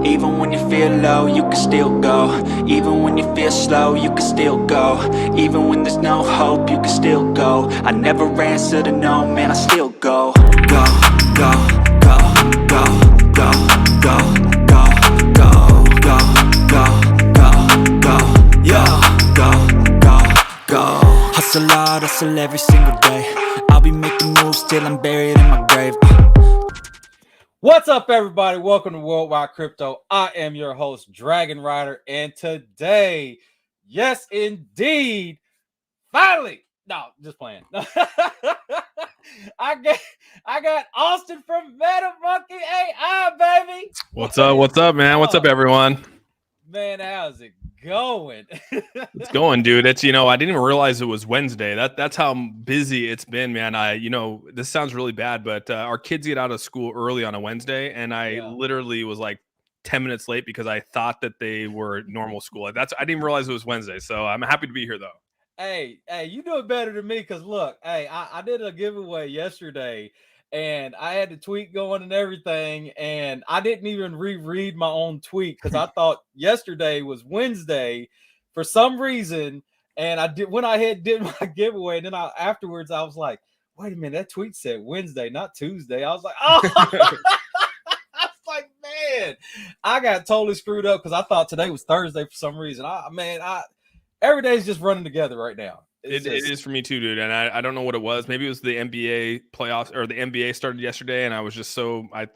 Even when you feel low, you can still go. Even when you feel slow, you can still go. Even when there's no hope, you can still go. I never answer to no, man, I still go. Go, go, go, go, go, go, go, go, go, go, go, go, yo, go, go, go. Hustle hard, hustle every single day. I'll be making moves till I'm buried in my grave. What's up, everybody? Welcome to Worldwide Crypto. I am your host, Dragon Rider, and today, yes, indeed, finally, no, just playing. I got Austin from MetaMonkeyAI, baby. What's up, man? What's up, everyone? Man, how's it going? It's going, dude. It's, I didn't even realize it was Wednesday. That's how busy it's been, man. This sounds really bad, but our kids get out of school early on a Wednesday, and I literally was like 10 minutes late because I thought that they were normal school. I didn't even realize it was Wednesday, so I'm happy to be here, though. Hey, you do it better than me, because look, hey, I did a giveaway yesterday, and I had the tweet going and everything, and I didn't even reread my own tweet because I thought yesterday was Wednesday for some reason, and I went ahead did my giveaway, and then afterwards I was like, wait a minute, that tweet said Wednesday, not Tuesday. I was like, oh. I was like, man, I got totally screwed up because I thought today was Thursday for some reason. Every day's just running together right now. It is for me too, dude. And I don't know what it was. Maybe it was the NBA playoffs, or the NBA started yesterday, and I was just I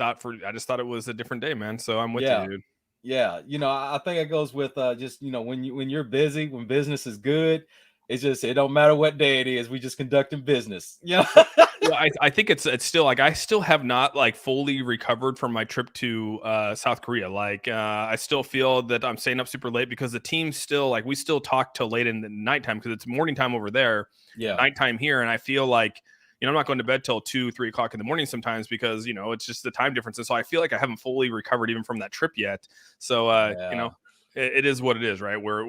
just thought it was a different day, man. So I'm with you, dude. Yeah, I think it goes with just when you're busy, when business is good, it don't matter what day it is. We just conducting business. Yeah. Well, I think it's still like I still have not like fully recovered from my trip to South Korea. Like I still feel that I'm staying up super late because the team's still like we still talk till late in the nighttime because it's morning time over there, nighttime here, and I feel like I'm not going to bed till 2-3 o'clock in the morning sometimes because it's just the time difference, and so I feel like I haven't fully recovered even from that trip yet. So it is what it is, right? Where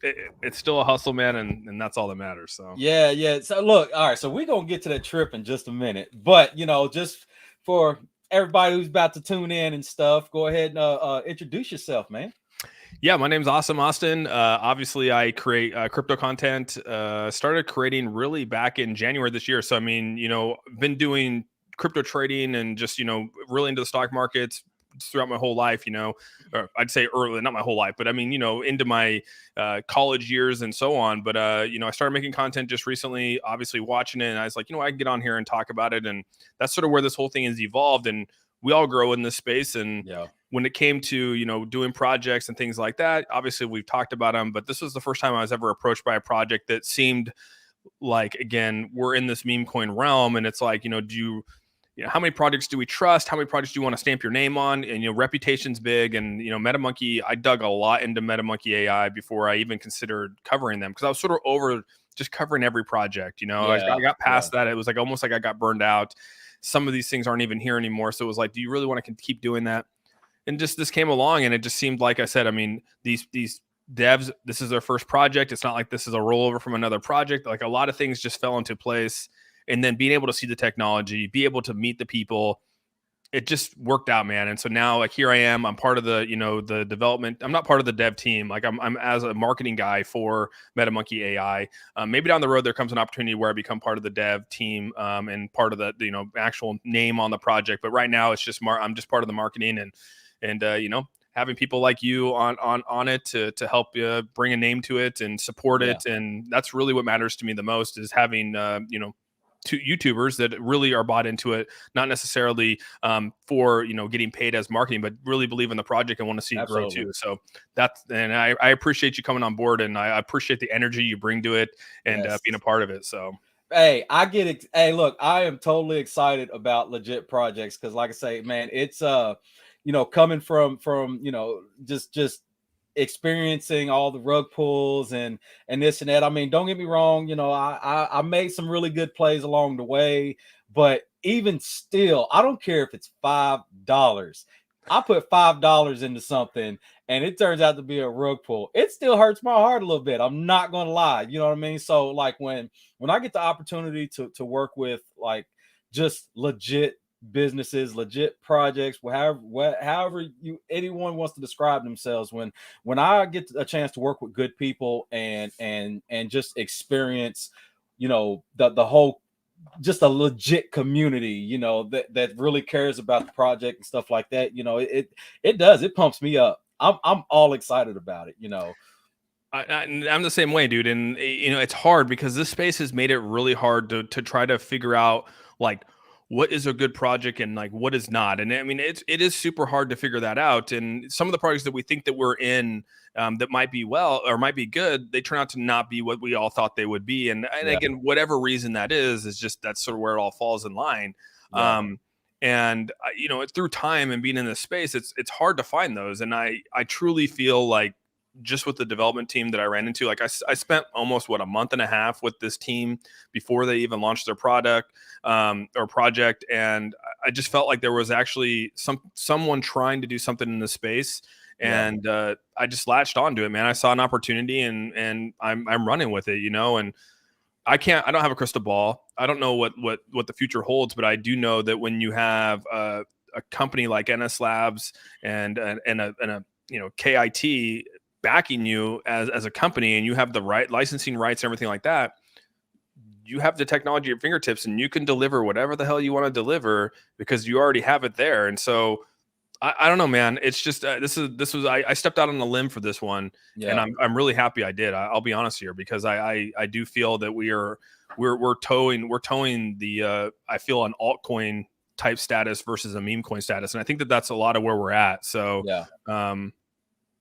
it's still a hustle, man, and that's all that matters. So yeah. So look, all right. So we're gonna get to that trip in just a minute, but just for everybody who's about to tune in and stuff, go ahead and introduce yourself, man. Yeah, my name's AuzSOME Austin. Obviously, I create crypto content. Started creating really back in January this year. So I mean, been doing crypto trading and just really into the stock markets throughout my whole life, or I'd say early, not my whole life, but I mean, into my college years and so on. But, I started making content just recently, obviously watching it. And I was like, I can get on here and talk about it. And that's sort of where this whole thing has evolved. And we all grow in this space. And when it came to, doing projects and things like that, obviously we've talked about them, but this was the first time I was ever approached by a project that seemed like, again, we're in this meme coin realm. And it's like, how many projects do we trust? How many projects do you want to stamp your name on? And, reputation's big. And, MetaMonkey, I dug a lot into MetaMonkeyAI before I even considered covering them because I was sort of over just covering every project. I got past that. It was like almost like I got burned out. Some of these things aren't even here anymore. So it was like, do you really want to keep doing that? And just this came along and it just seemed like I said, I mean, these devs, this is their first project. It's not like this is a rollover from another project. Like a lot of things just fell into place. And then being able to see the technology, be able to meet the people, it just worked out, man. And so now, like, here I am. I'm part of the, the development. I'm not part of the dev team. Like, I'm as a marketing guy for MetaMonkeyAI. Maybe down the road there comes an opportunity where I become part of the dev team and part of the, actual name on the project. But right now, it's just I'm just part of the marketing and having people like you on it to help bring a name to it and support it. And that's really what matters to me the most is having to YouTubers that really are bought into it, not necessarily for getting paid as marketing, but really believe in the project and want to see it grow too. So I appreciate you coming on board, and I appreciate the energy you bring to it and being a part of it. So hey, I get it. Hey, look, I am totally excited about legit projects because, like I say, man, it's coming from just experiencing all the rug pulls and this and that. I mean, don't get me wrong, I made some really good plays along the way, but even still, I don't care if it's $5. I put $5 into something and it turns out to be a rug pull. It still hurts my heart a little bit. I'm not gonna lie, you know what I mean? So like when I get the opportunity to work with like just legit businesses, legit projects, however anyone wants to describe themselves. When I get a chance to work with good people and just experience, the whole, just a legit community, that really cares about the project and stuff like that, it pumps me up. I'm all excited about it. I'm the same way, dude. And it's hard because this space has made it really hard to try to figure out like what is a good project and like what is not. And I mean, it is super hard to figure that out. And some of the projects that we think that we're in that might be well or might be good, they turn out to not be what we all thought they would be. And again, whatever reason that is just that's sort of where it all falls in line. And through time and being in this space, it's hard to find those. And I truly feel like, just with the development team that I ran into, like I spent almost a month and a half with this team before they even launched their product or project. And I just felt like there was actually someone trying to do something in the space. And I just latched onto it, man. I saw an opportunity and I'm running with it, and I don't have a crystal ball. I don't know what the future holds, but I do know that when you have a company like NS Labs and a KIT backing you as a company, and you have the right licensing rights and everything like that, you have the technology at your fingertips and you can deliver whatever the hell you want to deliver because you already have it there. And so I don't know, man. It's just I stepped out on a limb for this one, and I'm really happy I did. I'll be honest here, because I do feel that we're towing the I feel an altcoin type status versus a meme coin status, and I think that that's a lot of where we're at. So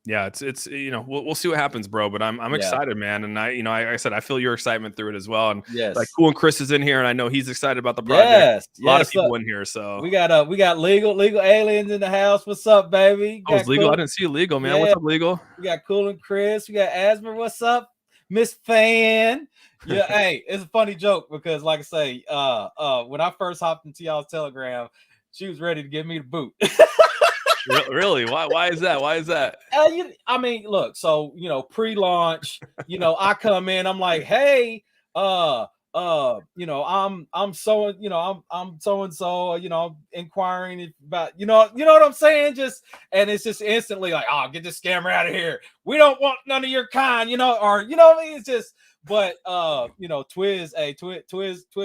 it's we'll see what happens, bro. But I'm excited, man. And I said I feel your excitement through it as well. And like Cool and Chris is in here, and I know he's excited about the project. A lot of people in here. So we got legal aliens in the house. What's up, baby? Oh, it's legal. Cool. I didn't see legal, man. What's up, legal? We got Cool and Chris. We got Asmer. What's up, Miss Fan? Yeah, hey, it's a funny joke because, like I say, when I first hopped into y'all's Telegram, she was ready to give me the boot. Really? Why is that? Why is that? I mean, look, so pre-launch, I come in, I'm like, hey, I'm so, I'm so and so, inquiring about, you know what I'm saying? And it's just instantly like, oh, get this scammer out of here. We don't want none of your kind, or what I mean? It's just, but Twiz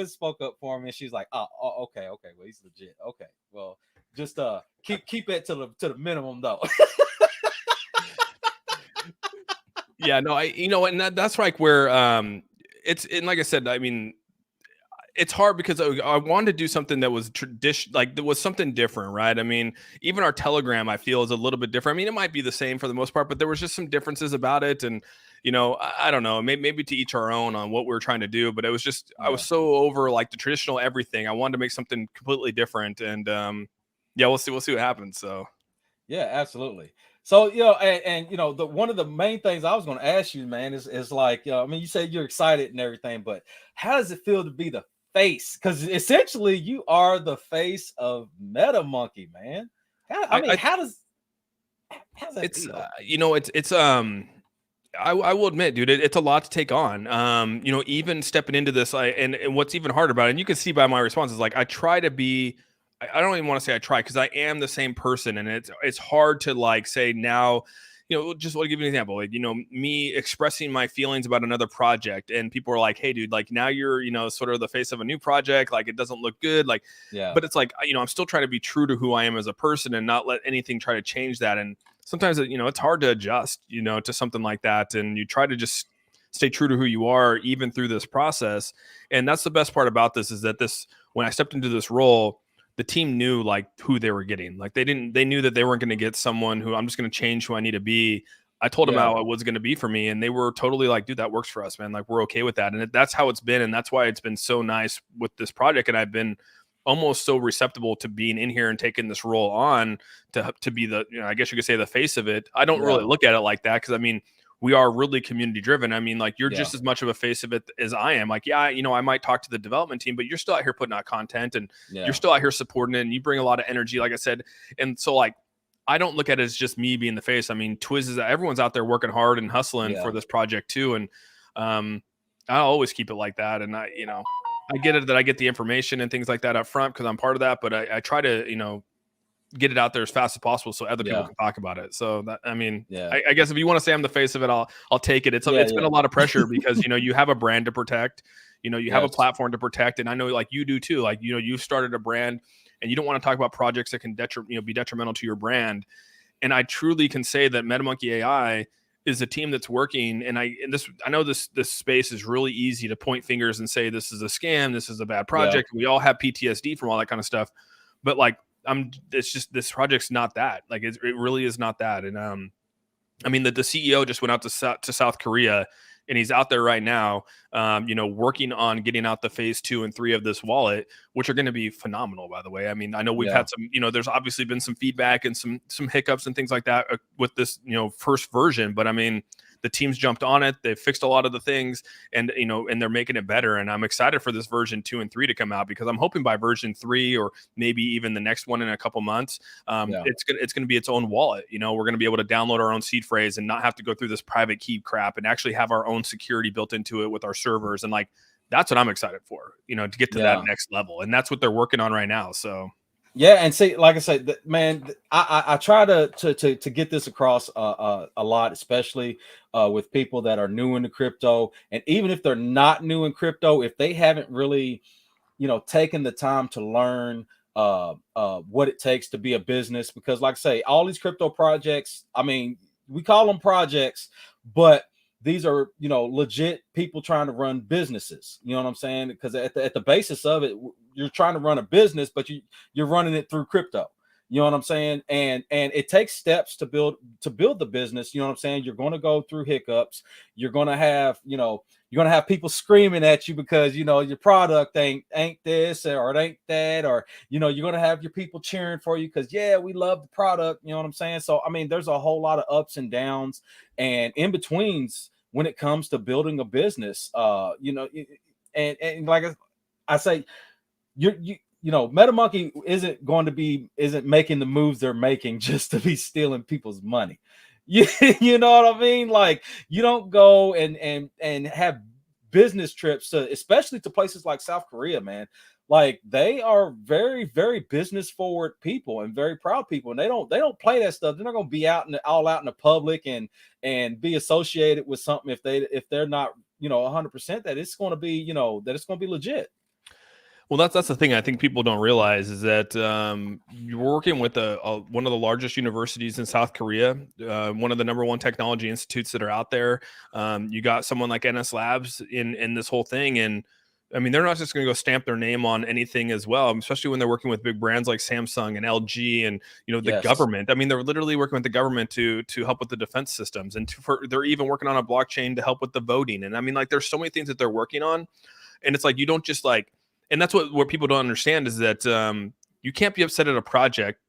spoke up for me, and she's like, oh, okay, well, he's legit. Okay, well, just keep it to the minimum though. Yeah, no, and that's like where it's, and like I said, I mean, it's hard because I wanted to do something that was like there was something different, right? I mean, even our Telegram, I feel, is a little bit different. I mean, it might be the same for the most part, but there was just some differences about it. And I don't know, maybe to each our own on what we were trying to do, but it was just I was so over like the traditional everything. I wanted to make something completely different, and we'll see what happens. So yeah, absolutely. So and one of the main things I was going to ask you, man, is like, I mean, you said you're excited and everything, but how does it feel to be the face? Because essentially you are the face of MetaMonkey, man. How does that feel? I will admit, dude, it's a lot to take on. Even stepping into this, and what's even harder about it, and you can see by my responses, like I try to be. I don't even want to say I try, because I am the same person, and it's hard to like say now, just want to give you an example, like, me expressing my feelings about another project, and people are like, hey dude, like now you're, sort of the face of a new project. Like it doesn't look good. Like, but it's like, I'm still trying to be true to who I am as a person and not let anything try to change that. And sometimes, it's hard to adjust, to something like that. And you try to just stay true to who you are, even through this process. And that's the best part about this, is that when I stepped into this role, the team knew like who they were getting. Like they knew that they weren't going to get someone who I'm just going to change who I need to be. I told them how it was going to be for me, and they were totally like, dude, that works for us, man. Like we're okay with that. And that's how it's been. And that's why it's been so nice with this project. And I've been almost so receptible to being in here and taking this role on to be the, I guess you could say, the face of it. I don't really look at it like that, because I mean, we are really community driven. I mean, like you're just as much of a face of it as I am. Like, I might talk to the development team, but you're still out here putting out content, and you're still out here supporting it, and you bring a lot of energy, like I said. And so like, I don't look at it as just me being the face. I mean, everyone's out there working hard and hustling for this project too. And I'll always keep it like that. And I get it that I get the information and things like that up front because I'm part of that, but I try to, get it out there as fast as possible so other people Yeah. can talk about it. So that, I mean, Yeah. I guess if you want to say I'm the face of it, I'll take it. It's Yeah, been a lot of pressure because, you have a brand to protect, you have a Yes. platform to protect. And I know like you do too, like, you've started a brand and you don't want to talk about projects that can be detrimental to your brand. And I truly can say that MetaMonkey AI is a team that's working. And I know this space is really easy to point fingers and say, this is a scam. This is a bad project. We all have PTSD from all that kind of stuff, but like, it's just, this project's not that. Like, it really is not that. And I mean, the CEO just went out to South Korea, and he's out there right now, working on getting out the phase 2 and 3 of this wallet, which are going to be phenomenal, by the way. I mean, I know we've had some, there's obviously been some feedback and some hiccups and things like that with this, first version, but I mean, the teams jumped on it. They fixed a lot of the things, and and they're making it better. And I'm excited for this version 2 and 3 to come out, because I'm hoping by version 3, or maybe even the next one in a couple months, it's gonna be its own wallet. We're gonna be able to download our own seed phrase and not have to go through this private key crap, and actually have our own security built into it with our servers. And like, that's what I'm excited for, to get to that next level. And that's what they're working on right now. So yeah, and see, like I said, man, I try to get this across a lot, especially with people that are new into crypto, and even if they're not new in crypto, if they haven't really, taken the time to learn what it takes to be a business, because, like I say, all these crypto projects, I mean, we call them projects, but these are, legit people trying to run businesses. You know what I'm saying? Because at the basis of it, you're trying to run a business, but you're running it through crypto. You know what I'm saying? And it takes steps to build the business. You know what I'm saying? You're going to go through hiccups. You're going to have, you're going to have people screaming at you because, your product ain't this, or it ain't that, or, you're going to have your people cheering for you because, yeah, we love the product. You know what I'm saying? So, I mean, there's a whole lot of ups and downs and in betweens when it comes to building a business. And like I say, MetaMonkey isn't making the moves they're making just to be stealing people's money. You know what I mean? Like, you don't go and have business trips especially to places like South Korea, man. Like, they are very, very business forward people and very proud people, and they don't play that stuff. They're not going to be all out in the public and be associated with something if they're not 100% that it's going to be that it's going to be legit. Well, that's the thing I think people don't realize is that you're working with one of the largest universities in South Korea, one of the #1 technology institutes that are out there. You got someone like NS Labs in this whole thing, and I mean, they're not just going to go stamp their name on anything as well, especially when they're working with big brands like Samsung and LG and the government. I mean, they're literally working with the government to help with the defense systems, and they're even working on a blockchain to help with the voting. And I mean, like, there's so many things that they're working on, and it's like you don't just like. And that's what people don't understand is that you can't be upset at a project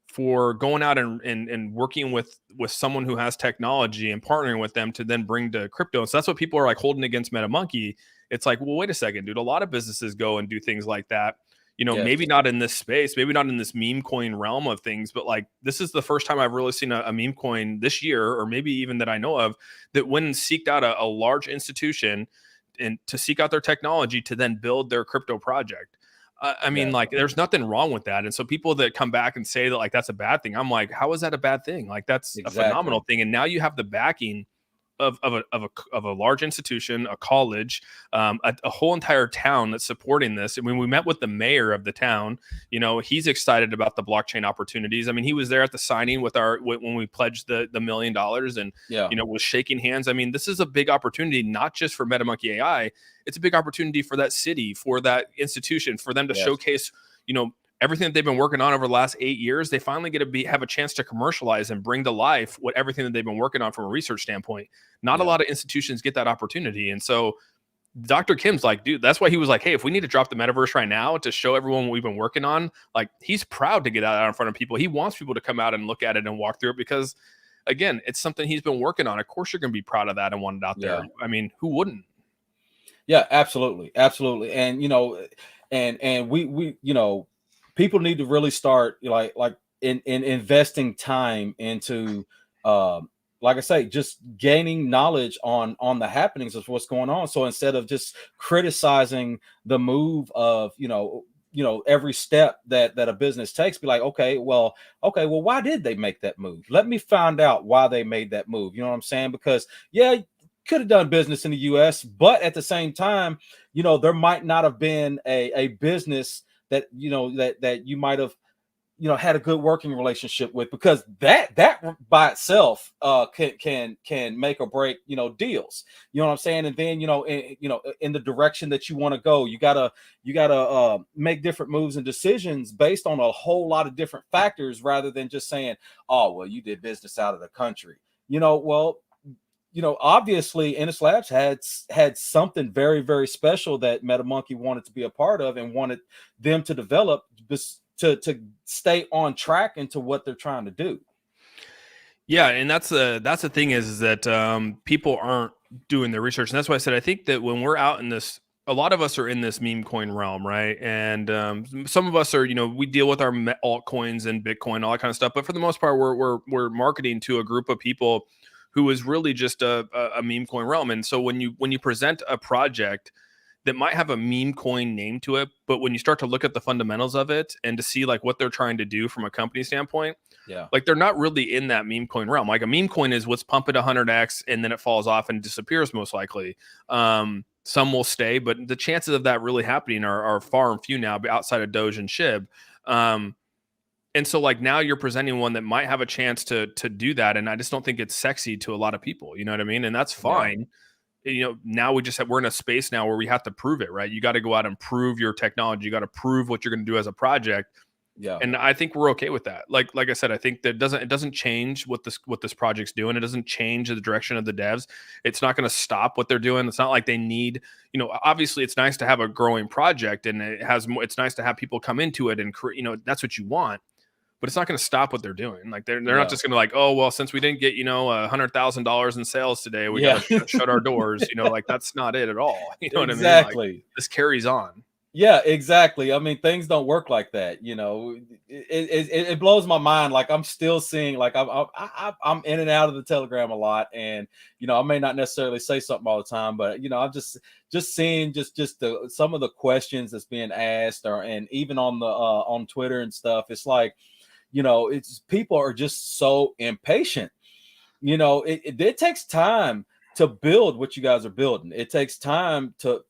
for going out and working with someone who has technology and partnering with them to then bring to crypto. And so that's what people are like holding against MetaMonkey. It's like, well, wait a second, dude. A lot of businesses go and do things like that. Maybe not in this space, maybe not in this meme coin realm of things, but like, this is the first time I've really seen a meme coin this year, or maybe even that I know of, that went and seeked out a large institution and to seek out their technology to then build their crypto project. I mean, like, there's nothing wrong with that. And so people that come back and say that like that's a bad thing, I'm like, how is that a bad thing? Like, that's a phenomenal thing. And now you have the backing of a large institution, a college, a whole entire town that's supporting this. And when we met with the mayor of the town, he's excited about the blockchain opportunities. I mean, he was there at the signing when we pledged the $1 million and, was shaking hands. I mean, this is a big opportunity, not just for MetaMonkey AI. It's a big opportunity for that city, for that institution, for them to showcase, everything that they've been working on over the last 8 years. They finally get to have a chance to commercialize and bring to life everything that they've been working on from a research standpoint. Not a lot of institutions get that opportunity. And so Dr. Kim's like, dude, that's why he was like, hey, if we need to drop the metaverse right now to show everyone what we've been working on, like, he's proud to get that out in front of people. He wants people to come out and look at it and walk through it because, again, it's something he's been working on. Of course, you're going to be proud of that and want it out there. I mean, who wouldn't? Yeah, absolutely. Absolutely. And, and we people need to really start like in investing time into like I say, just gaining knowledge on the happenings of what's going on. So instead of just criticizing the move of, every step that a business takes, be like, okay, well, why did they make that move? Let me find out why they made that move. You know what I'm saying? Because yeah, could have done business in the US, but at the same time, there might not have been a business that, that you might have, had a good working relationship with, because that by itself can make or break, deals. You know what I'm saying? And then, in the direction that you want to go, you gotta make different moves and decisions based on a whole lot of different factors, rather than just saying, oh well, you did business out of the country. Well, obviously Ennis Labs had something very, very special that MetaMonkey wanted to be a part of and wanted them to develop to stay on track into what they're trying to do. Yeah, and that's the thing is that people aren't doing their research, and that's why I said I think that when we're out in this, a lot of us are in this meme coin realm, right? And some of us are, we deal with our altcoins and Bitcoin, all that kind of stuff. But for the most part, we're marketing to a group of people who is really just a meme coin realm. And so when you present a project that might have a meme coin name to it, but when you start to look at the fundamentals of it and to see like what they're trying to do from a company standpoint, yeah, like they're not really in that meme coin realm. Like a meme coin is what's pumping 100x and then it falls off and disappears most likely. Some will stay, but the chances of that really happening are far and few now, outside of Doge and SHIB. And so like now you're presenting one that might have a chance to do that, and I just don't think it's sexy to a lot of people. You know what I mean? And that's fine. Now we're in a space now where we have to prove it, right? You got to go out and prove your technology. You got to prove what you're going to do as a project. Yeah. And I think we're okay with that. Like I said, I think that it doesn't change what this project's doing. It doesn't change the direction of the devs. It's not going to stop what they're doing. It's not like they need, obviously it's nice to have a growing project, and it's nice to have people come into it and that's what you want. But it's not going to stop what they're doing. Like they're not just going to like, oh well, since we didn't get $100,000 in sales today, we got to shut our doors. Like that's not it at all. You know what I mean? Exactly. Like, this carries on. Yeah, exactly. I mean, things don't work like that. It blows my mind. Like I'm still seeing, like I'm in and out of the Telegram a lot, and I may not necessarily say something all the time, but I'm just seeing some of the questions that's being asked, and even on the on Twitter and stuff. It's like, it's people are just so impatient. It takes time to build what you guys are building. It takes time for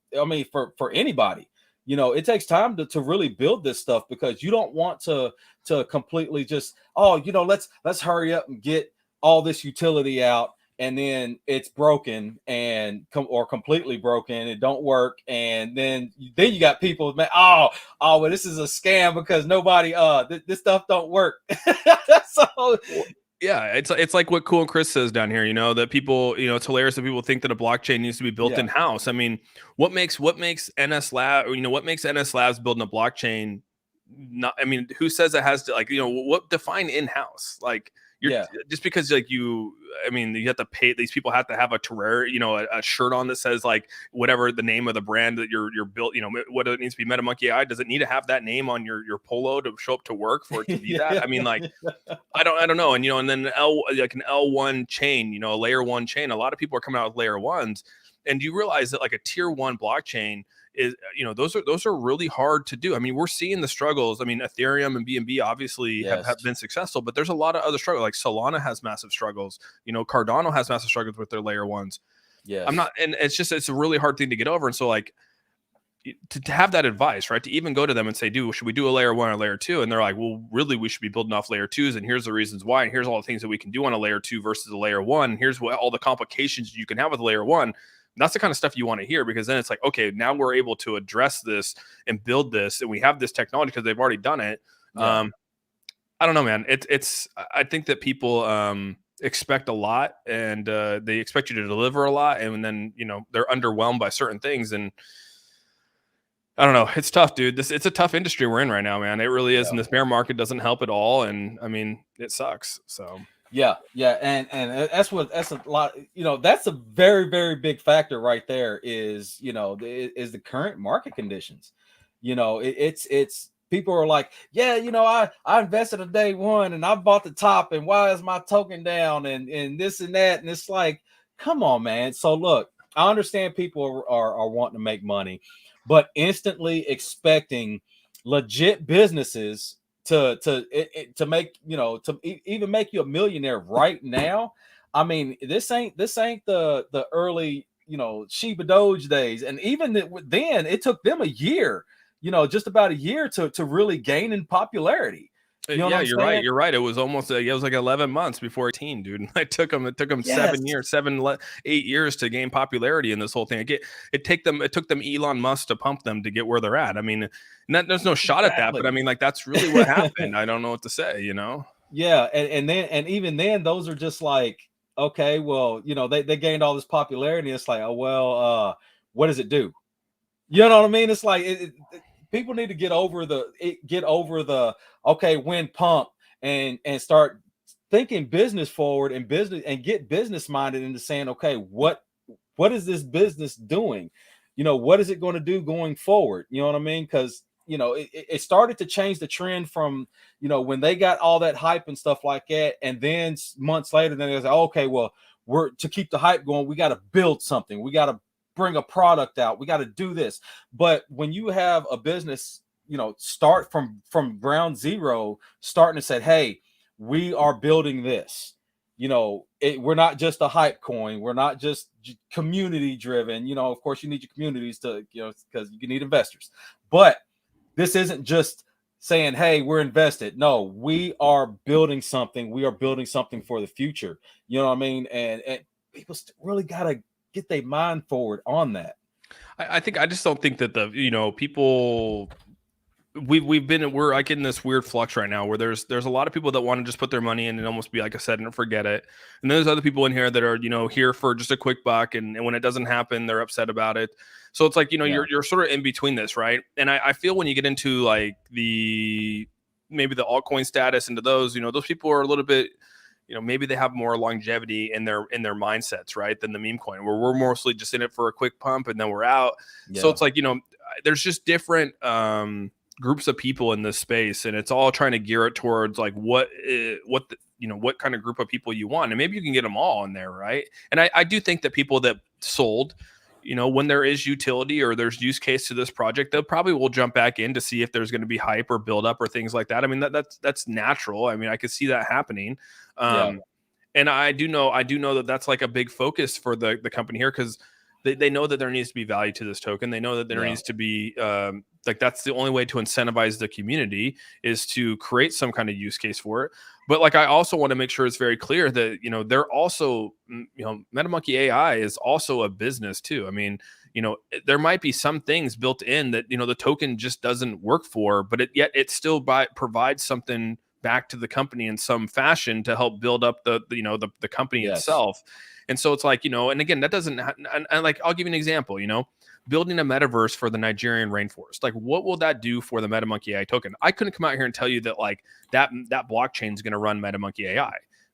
anybody. It takes time to really build this stuff, because you don't want to completely just, let's hurry up and get all this utility out, and then it's broken or completely broken, it don't work, and then you got people, man, well, this is a scam because nobody this stuff don't work. So yeah, it's like what Cool and Chris says down here, that people, it's hilarious that people think that a blockchain needs to be built in house. I mean, what makes NS Lab, what makes NS Labs building a blockchain? Who says it has to, like, what define in house? Like, just because like you have to pay, these people have to have a Terraria, a shirt on that says like whatever the name of the brand that you're built, what it needs to be, MetaMonkeyAI. Does it need to have that name on your polo to show up to work for it to be that? I mean, like, I don't know. And then like an L1 chain, a layer 1 chain, a lot of people are coming out with layer 1s, and you realize that like a tier 1 blockchain is, those are really hard to do. I mean, we're seeing the struggles. I mean, Ethereum and BNB obviously have been successful, but there's a lot of other struggles. Like Solana has massive struggles. Cardano has massive struggles with their layer 1s. Yeah, and it's a really hard thing to get over. And so like to have that advice, right? To even go to them and say, dude, should we do a layer 1 or layer 2? And they're like, well, really, we should be building off layer 2s. And here's the reasons why. And here's all the things that we can do on a layer 2 versus a layer 1. And here's what all the complications you can have with layer 1. That's the kind of stuff you want to hear, because then it's like, okay, now we're able to address this and build this, and we have this technology because they've already done it. I don't know, man. I think that people expect a lot, and they expect you to deliver a lot, and then they're underwhelmed by certain things, and I don't know. It's tough, dude. It's a tough industry we're in right now, man. It really is, and this bear market doesn't help at all, and I mean, it sucks. So. Yeah, and that's a lot. That's a very, very big factor right there. Is the current market conditions. It's people are like, yeah, I invested a day one and I bought the top, and why is my token down, and this and that, and it's like, come on, man. So look, I understand people are wanting to make money, but instantly expecting legit businesses to make, even make you a millionaire right now. I mean, this ain't the early, Shiba Doge days, and even then it took them a year, just about a year to really gain in popularity. You know what Yeah, I'm you're right. saying? You're right. It was almost it was like 11 months before 18, dude. And it took them Yes, 8 years to gain popularity in this whole thing. It took them Elon Musk to pump them to get where they're at. I mean, there's no shot at that, but I exactly. mean, like that's really what happened. I don't know what to say, you know? Yeah, and even then, those are just like, okay, well, they gained all this popularity. It's like, oh well, what does it do? You know what I mean? It's like people need to get over the okay, win pump, and start thinking business forward, and get business minded into saying, okay, what is this business doing? What is it going to do going forward? You know what I mean? Because it started to change the trend from, when they got all that hype and stuff like that, and then months later, then it was like, okay, well, we're to keep the hype going, we got to build something, we got to bring a product out, we got to do this. But when you have a business, start from ground zero, starting to say, hey, we are building this, we're not just a hype coin, we're not just community driven. Of course you need your communities to, because you need investors, but this isn't just saying, hey, we're invested. No, we are building something, we are building something for the future. You know what I mean? And people really got to get their mind forward on that. I just don't think that people we're like in this weird flux right now where there's a lot of people that want to just put their money in and almost be like I said and forget it, and there's other people in here that are here for just a quick buck, and when it doesn't happen they're upset about it. So it's like Yeah. you're sort of in between this, right? And I feel when you get into like maybe the altcoin status, into those those people are a little bit, maybe they have more longevity in their mindsets, right, than the meme coin, where we're mostly just in it for a quick pump and then we're out. Yeah. So it's like there's just different groups of people in this space, and it's all trying to gear it towards like what kind of group of people you want, and maybe you can get them all in there, right? And I do think that people that sold, when there is utility or there's use case to this project, they'll probably will jump back in to see if there's going to be hype or build up or things like that. I mean, that's natural. I mean, I could see that happening. And I do know that that's like a big focus for the company here, because they know that there needs to be value to this token. They know that there needs to be like, that's the only way to incentivize the community, is to create some kind of use case for it. But like, I also want to make sure it's very clear that, they're also, MetaMonkey AI is also a business too. I mean, there might be some things built in that, the token just doesn't work for, but yet it still provides something back to the company in some fashion to help build up the company itself. And so it's like, and again, that doesn't, and like, I'll give you an example, building a metaverse for the Nigerian rainforest. Like, what will that do for the MetaMonkey AI token? I couldn't come out here and tell you that like that blockchain is going to run MetaMonkey AI.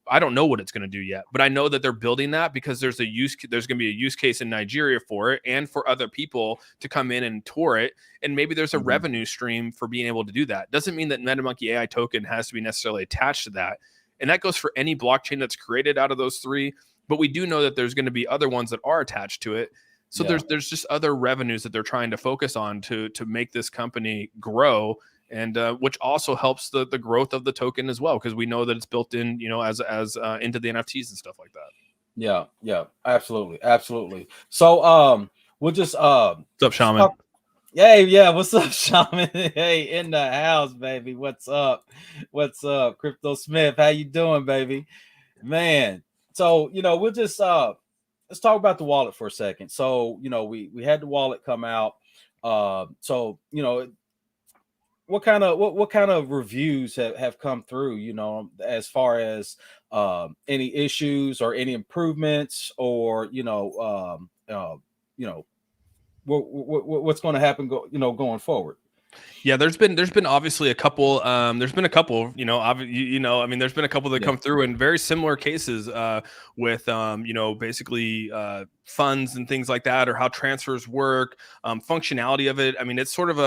I don't know what it's going to do yet, but I know that they're building that because there's going to be a use case in Nigeria for it, and for other people to come in and tour it. And maybe there's a revenue stream for being able to do that. Doesn't mean that MetaMonkey AI token has to be necessarily attached to that. And that goes for any blockchain that's created out of those three. But we do know that there's going to be other ones that are attached to it. So there's just other revenues that they're trying to focus on to make this company grow, and which also helps the growth of the token as well, because we know that it's built in, as into the NFTs and stuff like that. Yeah, absolutely. So we'll just What's up, Shaman? Yeah, what's up, Shaman? Hey, in the house, baby. What's up, Crypto Smith? How you doing, baby? Man, so we'll just let's talk about the wallet for a second. So we had the wallet come out. So what kind of reviews have come through, as far as any issues or any improvements, or what's going to happen going forward? Yeah, there's been obviously a couple. There's been a couple. I mean, there's been a couple that come through in very similar cases with basically funds and things like that, or how transfers work, functionality of it. I mean, it's sort of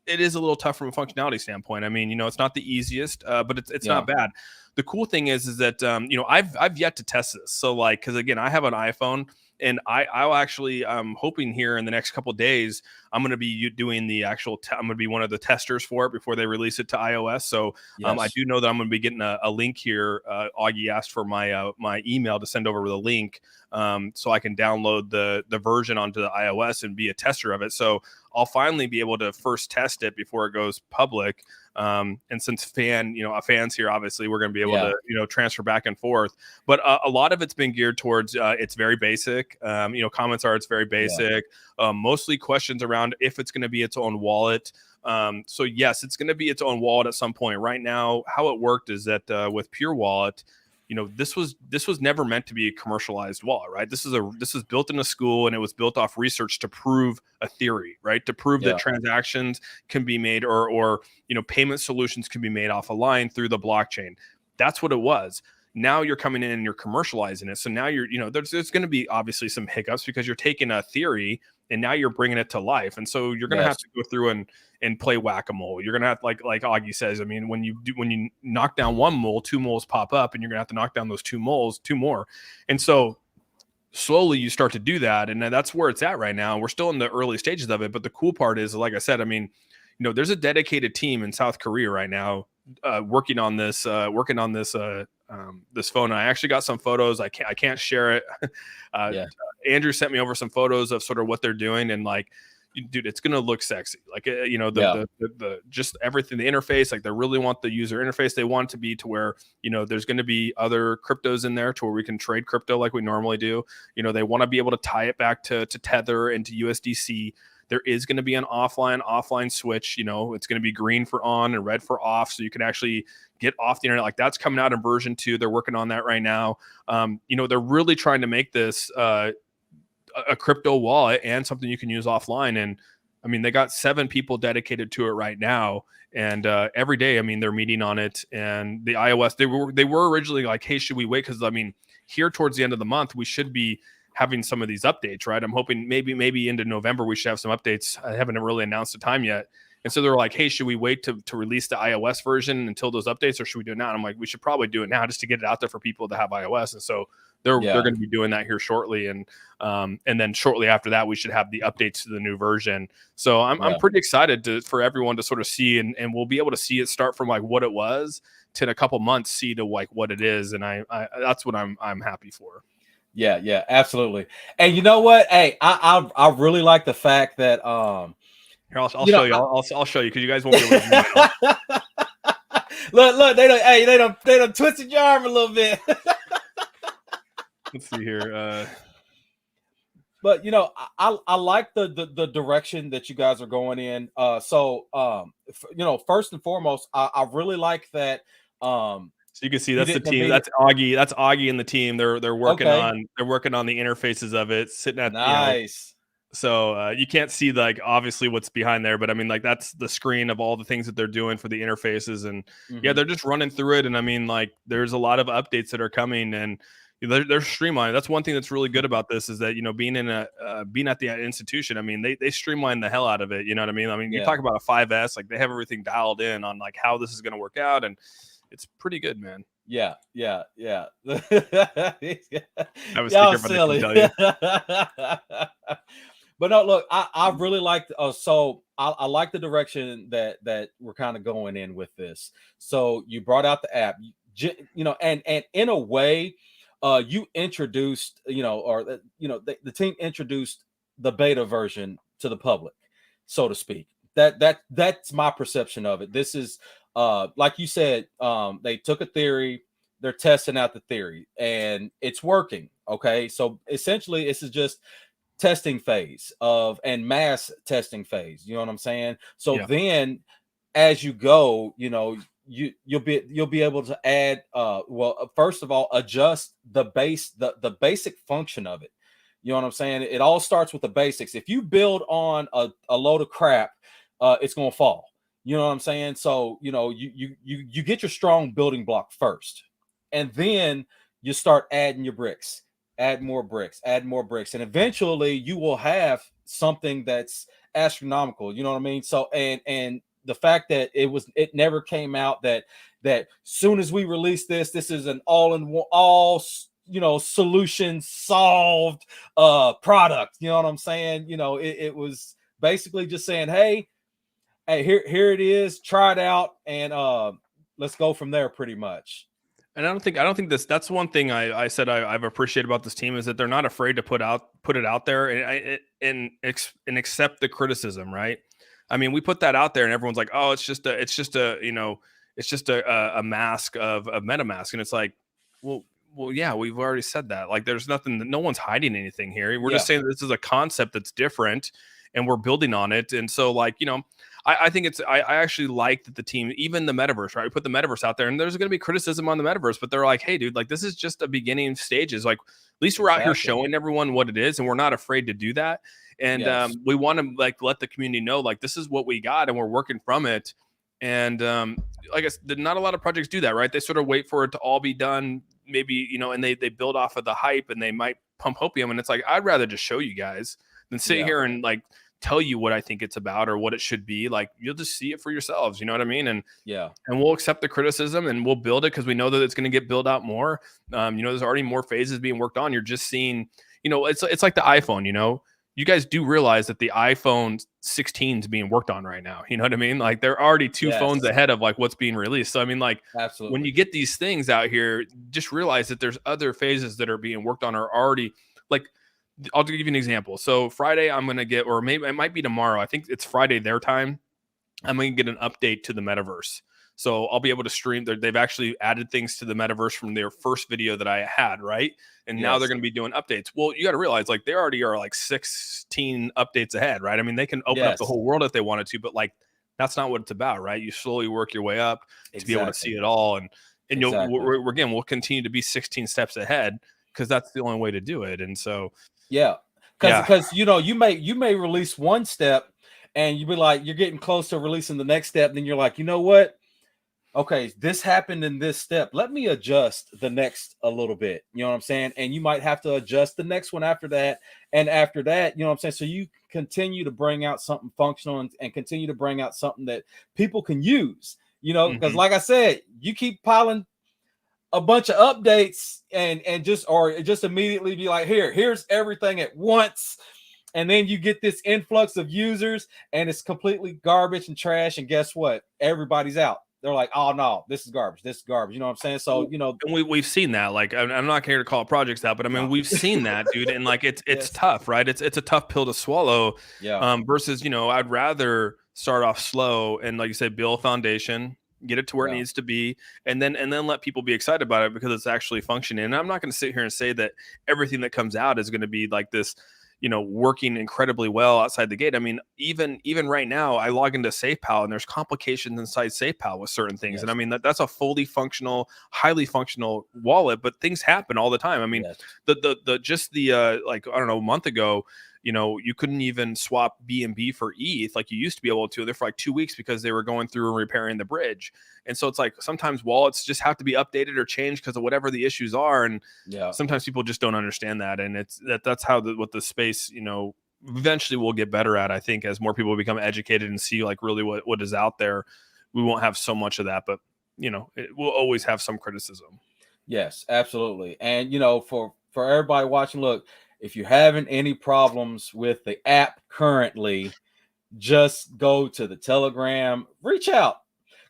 it is a little tough from a functionality standpoint. I mean, you know, it's not the easiest, but it's not bad. The cool thing is that you know, I've yet to test this. So like, because again, I have an iPhone, and I'll actually, I'm hoping here in the next couple of days, I'm going to be doing the actual. I'm going to be one of the testers for it before they release it to iOS. So I do know that I'm going to be getting a link here. Augie asked for my my email to send over with a link, so I can download the version onto the iOS and be a tester of it. So I'll finally be able to first test it before it goes public. And since fans here, obviously we're going to be able to, you know, transfer back and forth, but a lot of it's been geared towards, it's very basic. You know, comments are, it's very basic, mostly questions around if it's going to be its own wallet. So yes, it's going to be its own wallet at some point. Right now, how it worked is that, with Pure Wallet, you know, this was never meant to be a commercialized wallet, right? This is built in a school, and it was built off research to prove a theory, right? To prove that transactions can be made, or you know, payment solutions can be made off a line through the blockchain. That's what it was. Now you're coming in and you're commercializing it. So now you're, you know, there's going to be obviously some hiccups because you're taking a theory and now you're bringing it to life. And so you're going to have to go through and play whack-a-mole. You're going to have, like Augie says, I mean, when you knock down one mole, two moles pop up, and you're going to have to knock down those two moles, two more. And so slowly you start to do that. And that's where it's at right now. We're still in the early stages of it. But the cool part is, like I said, I mean, you know, there's a dedicated team in South Korea right now working on this this phone. I actually got some photos. I can't share it. Andrew sent me over some photos of sort of what they're doing, and like, dude, it's gonna look sexy. Like, you know, the just everything, the interface. Like, they really want the user interface. They want it to be to where, you know, there's going to be other cryptos in there to where we can trade crypto like we normally do. You know, they want to be able to tie it back to Tether and to USDC. There is going to be an offline switch. You know, it's going to be green for on and red for off, so you can actually get off the internet. Like, that's coming out in version 2. They're working on that right now. You know, they're really trying to make this a crypto wallet and something you can use offline. And I mean, they got 7 people dedicated to it right now, and every day, I mean, they're meeting on it. And the iOS, they were originally like, hey, should we wait? Because I mean, here towards the end of the month, we should be having some of these updates, right? I'm hoping maybe into November we should have some updates. I haven't really announced a time yet. And so they're like, hey, should we wait to release the iOS version until those updates, or should we do it now? And I'm like, we should probably do it now just to get it out there for people to have iOS. And so they're going to be doing that here shortly. And then shortly after that, we should have the updates to the new version. So I'm pretty excited for everyone to sort of see, and we'll be able to see it start from like what it was to in a couple months see to like what it is. And I that's what I'm happy for. Yeah, absolutely. And you know what? Hey, I really like the fact that here, I'll show you. I'll show you, because you guys won't be able to look, they don't twisted your arm a little bit. Let's see here. But you know, I like the direction that you guys are going in. So you know, first and foremost, I really like that. So you can see that's the team. That's Augie. That's Augie and the team. They're working on the interfaces of it. Sitting at nice. You know, so you can't see like obviously what's behind there, but I mean, like, that's the screen of all the things that they're doing for the interfaces. And yeah, they're just running through it. And I mean, like, there's a lot of updates that are coming, and they're streamlined. That's one thing that's really good about this, is that, you know, being at the institution, I mean, they streamline the hell out of it. You know what I mean? I mean, you talk about a 5S, like, they have everything dialed in on like how this is going to work out, and it's pretty good, man. Yeah. I was Y'all thinking silly. about it, I can tell you. But no, look, I really like. So I like the direction that we're kind of going in with this. So you brought out the app, you know, and in a way, you introduced, you know, or you know, the team introduced the beta version to the public, so to speak. That's my perception of it. This is like you said, they took a theory, they're testing out the theory, and it's working. Okay, so essentially, this is just testing phase and mass testing phase. You know what I'm saying? So then, as you go, you know, you'll be able to add. Well, first of all, adjust the basic function of it. You know what I'm saying? It all starts with the basics. If you build on a load of crap, it's gonna fall. You know what I'm saying? So, you know, you get your strong building block first, and then you start adding your bricks, add more bricks, and eventually you will have something that's astronomical. You know what I mean? So and the fact that it never came out that soon as we release this is an all solution solved product. You know what I'm saying? You know, it was basically just saying, hey, here it is, try it out, and let's go from there, pretty much. And I don't think that's one thing I said I've appreciated about this team is that they're not afraid to put it out there and accept the criticism, right? I mean, we put that out there and everyone's like, oh, it's just a mask of MetaMask. And it's like, well, yeah, we've already said that. Like, there's nothing, no one's hiding anything here. We're just saying this is a concept that's different and we're building on it. And so, like, you know, I think I actually like that the team, even the metaverse, right? We put the metaverse out there and there's going to be criticism on the metaverse, but they're like, hey, dude, like, this is just a beginning stages. Like, at least we're out here showing everyone what it is and we're not afraid to do that. And we want to, like, let the community know, like, this is what we got and we're working from it. And like I said, not a lot of projects do that, right? They sort of wait for it to all be done, maybe, you know, and they build off of the hype and they might pump hopium. And it's like, I'd rather just show you guys than sit here and, like, tell you what I think it's about or what it should be. Like, you'll just see it for yourselves. You know what I mean? And and we'll accept the criticism and we'll build it because we know that it's going to get built out more. You know, there's already more phases being worked on. You're just seeing, you know, it's like the iPhone, you know, you guys do realize that the iPhone 16 is being worked on right now. You know what I mean? Like, they're already two phones ahead of, like, what's being released. So, I mean, like, when you get these things out here, just realize that there's other phases that are being worked on or already, like, I'll give you an example. So Friday, I'm going to get, or maybe it might be tomorrow. I think it's Friday their time. I'm going to get an update to the metaverse. So I'll be able to stream. They've actually added things to the metaverse from their first video that I had, right? And now they're going to be doing updates. Well, you got to realize, like, they already are like 16 updates ahead, right? I mean, they can open up the whole world if they wanted to, but, like, that's not what it's about, right? You slowly work your way up to be able to see it all. And we'll continue to be 16 steps ahead because that's the only way to do it. And so, because you know, you may release one step and you be like, you're getting close to releasing the next step, then you're like, you know what, okay, this happened in this step, let me adjust the next a little bit. You know what I'm saying? And you might have to adjust the next one after that, and after that, you know what I'm saying? So you continue to bring out something functional and continue to bring out something that people can use, you know, because like I said, you keep piling a bunch of updates and just immediately be like, here's everything at once, and then you get this influx of users and it's completely garbage and trash, and guess what, everybody's out. They're like, oh no, this is garbage, you know what I'm saying? So, you know, and we've seen that. Like, I'm not here to call projects out, but I mean, we've seen that, dude. And, like, it's tough, right? It's a tough pill to swallow. Versus, you know, I'd rather start off slow and, like you said, build a foundation, get it to where it needs to be, and then let people be excited about it because it's actually functioning. And I'm not going to sit here and say that everything that comes out is going to be like this, you know, working incredibly well outside the gate. I mean, even right now, I log into SafePal and there's complications inside SafePal with certain things. And I mean, that's a fully functional, highly functional wallet, but things happen all the time. I mean, like, I don't know, a month ago, you know, you couldn't even swap BNB for ETH like you used to be able to there for like 2 weeks because they were going through and repairing the bridge. And so it's like sometimes wallets just have to be updated or changed because of whatever the issues are. And sometimes people just don't understand that. And that's how what the space, you know, eventually will get better at. I think as more people become educated and see, like, really what is out there, we won't have so much of that. But, you know, we'll always have some criticism. Yes, absolutely. And, you know, for everybody watching, look, if you're having any problems with the app currently, just go to the Telegram, reach out.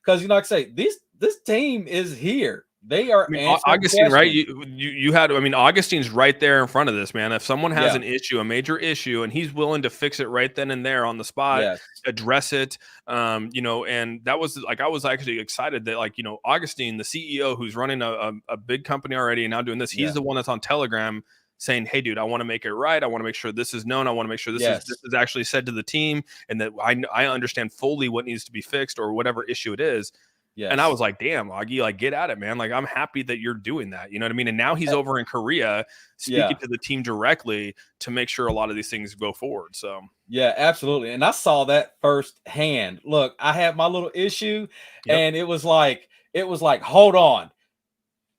Because, you know, like I say, this team is here. They are. I mean, Augustine, right? You had, I mean, Augustine's right there in front of this, man. If someone has an issue, a major issue, and he's willing to fix it right then and there on the spot, address it, you know, and that was like, I was actually excited that, like, you know, Augustine, the CEO who's running a big company already and now doing this, he's the one that's on Telegram saying, hey, dude, I want to make it right. I want to make sure this is known. I want to make sure this is actually said to the team and that I understand fully what needs to be fixed or whatever issue it is. And I was like, damn, Augie, like, get at it, man. Like, I'm happy that you're doing that. You know what I mean? And now he's over in Korea speaking to the team directly to make sure a lot of these things go forward. So, yeah, absolutely. And I saw that firsthand. Look, I had my little issue and it was like, hold on.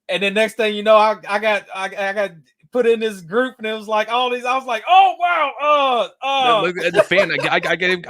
And then next thing you know, I got put in this group, and it was like all these. I was like, oh wow, Look at the fan. I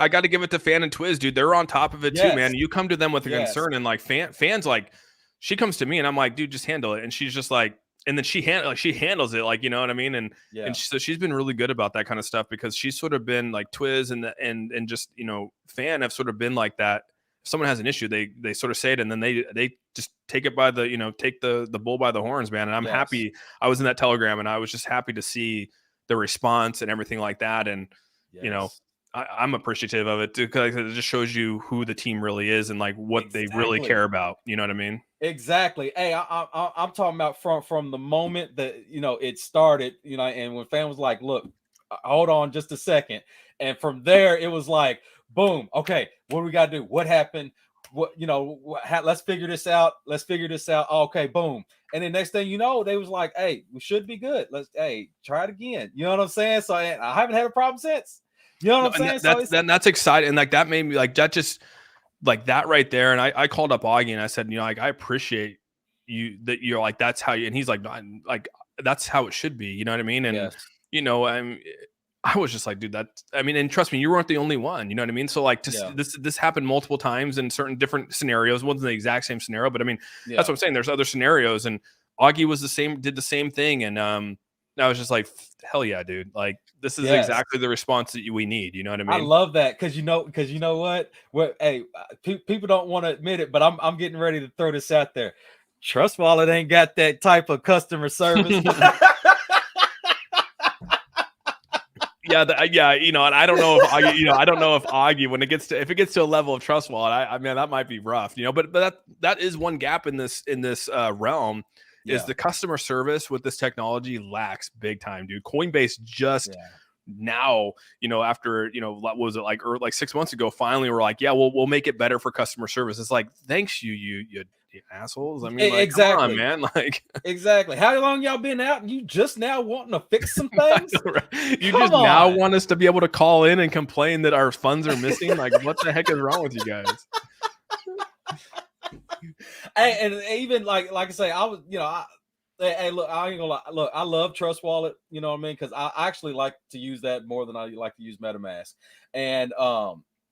got to give it to Fan and Twiz, dude. They're on top of it too, man. You come to them with a concern, and like Fan's like, she comes to me, and I'm like, dude, just handle it. And she's just like, and then she handles it, like, you know what I mean. And so she's been really good about that kind of stuff, because she's sort of been like Twiz and just, you know, Fan have sort of been like that. If someone has an issue, they sort of say it, and then they just take it by the, you know, take the bull by the horns, man. And I'm happy. I was in that Telegram, and I was just happy to see the response and everything like that. And you know, I'm appreciative of it too, because it just shows you who the team really is and like what they really care about. You know what I mean? Exactly. Hey, I'm talking about from the moment that, you know, it started, you know, and when Fan was like, look, hold on just a second. And from there, it was like, boom. Okay, what do we got to do? What happened? What, you know, let's figure this out. Let's figure this out. Okay, boom. And then next thing you know, they was like, hey, we should be good. Let's, hey, try it again. You know what I'm saying? So I haven't had a problem since. You know what I'm saying? That's exciting. And like, that made me like, that just like that right there. And I called up Augie and I said, you know, like, I appreciate you that you're like, that's how you, and he's like, that's how it should be. You know what I mean? And, you know, I was just like, dude, I mean, and trust me, you weren't the only one, you know what I mean? So like, this happened multiple times in certain different scenarios. It wasn't the exact same scenario, but I mean, that's what I'm saying. There's other scenarios, and Augie was did the same thing. And, I was just like, hell yeah, dude. Like, this is exactly the response that we need. You know what I mean? I love that. Cause you know what, hey, people don't want to admit it, but I'm getting ready to throw this out there. Trust Wallet ain't got that type of customer service. Yeah, you know, and I don't know if Augie, you know, I don't know if Augie, when it gets to a level of Trust Wallet, I mean, that might be rough, you know, but that is one gap in this realm. Is the customer service with this technology lacks big time, dude. Coinbase just now, you know, after, you know, what was it, like 6 months ago, finally we're like, yeah, we'll make it better for customer service. It's like, thanks you assholes. I mean, like, exactly, come on, man. Like, exactly. How long y'all been out and you just now wanting to fix some things? You just now want us to be able to call in and complain that our funds are missing? Like, what the heck is wrong with you guys? And even like I say, I was, you know, hey, look, I ain't gonna lie. Look, I love Trust Wallet, you know what I mean? Because I actually like to use that more than I like to use MetaMask. And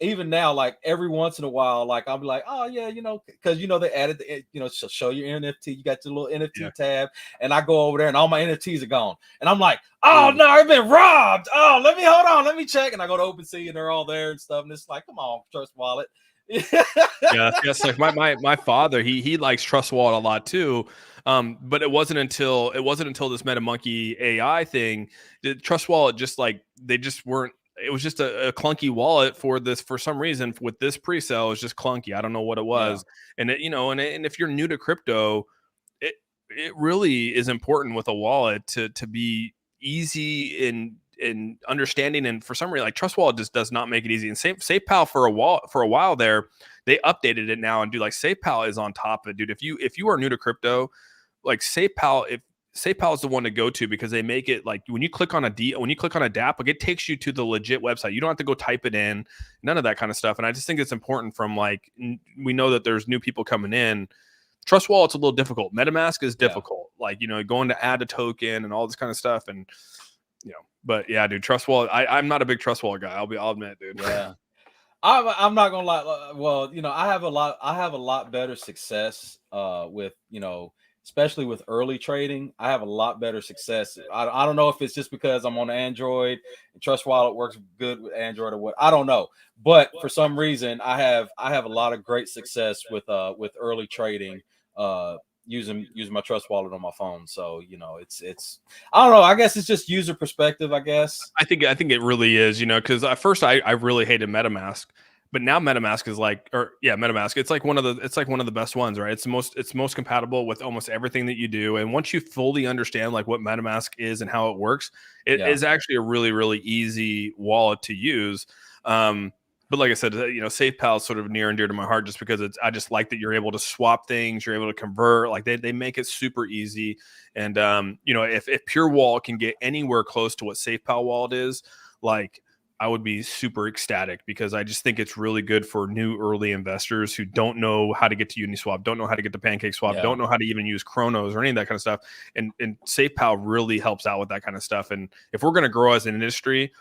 even now, like every once in a while, like I'll be like, oh yeah, you know, because you know they added the, you know, show your NFT. You got your little NFT tab, and I go over there, and all my NFTs are gone, and I'm like, oh no, I've been robbed. Oh, hold on, let me check, and I go to OpenSea, and they're all there and stuff, and it's like, come on, Trust Wallet. Yes, like my father, he likes Trust Wallet a lot too. But it wasn't until this MetaMonkeyAI thing, the Trust Wallet just like, they just weren't, it was just a clunky wallet for some reason with this pre-sale. It was just clunky. I don't know what it was. And it, you know, and if you're new to crypto, it really is important with a wallet to be easy in understanding. And for some reason, like Trust Wallet just does not make it easy. And SafePal for a while there, they updated it now, and dude, like SafePal is on top of it, dude. If you are new to crypto, like SafePal is the one to go to, because they make it like when you click on a DApp, like it takes you to the legit website. You don't have to go type it in, none of that kind of stuff. And I just think it's important from like, we know that there's new people coming in. Trust Wallet's a little difficult. MetaMask is difficult. Like, you know, going to add a token and all this kind of stuff. And, you know, but yeah, dude, Trust Wallet. I'm not a big Trust Wallet guy. I'll admit, dude. Yeah. I'm not gonna lie. Well, you know, I have a lot better success with, you know, especially with early trading. I have a lot better success. I don't know if it's just because I'm on Android and Trust Wallet works good with Android or what. I don't know, but for some reason I have a lot of great success with early trading using my Trust Wallet on my phone. So, you know, it's I don't know. I guess it's just user perspective, I guess. I think it really is, you know, because at first I really hated MetaMask, but now MetaMask is like, MetaMask. It's like one of the best ones, right? It's most compatible with almost everything that you do. And once you fully understand like what MetaMask is and how it works, it is actually a really, really easy wallet to use. But like I said, you know, SafePal is sort of near and dear to my heart, just because I just like that you're able to swap things, you're able to convert, like they make it super easy. And you know, if Pure Wallet can get anywhere close to what SafePal Wallet is, like I would be super ecstatic, because I just think it's really good for new early investors who don't know how to get to Uniswap, don't know how to get to PancakeSwap, don't know how to even use Chronos or any of that kind of stuff. And SafePal really helps out with that kind of stuff. And if we're going to grow as an industry,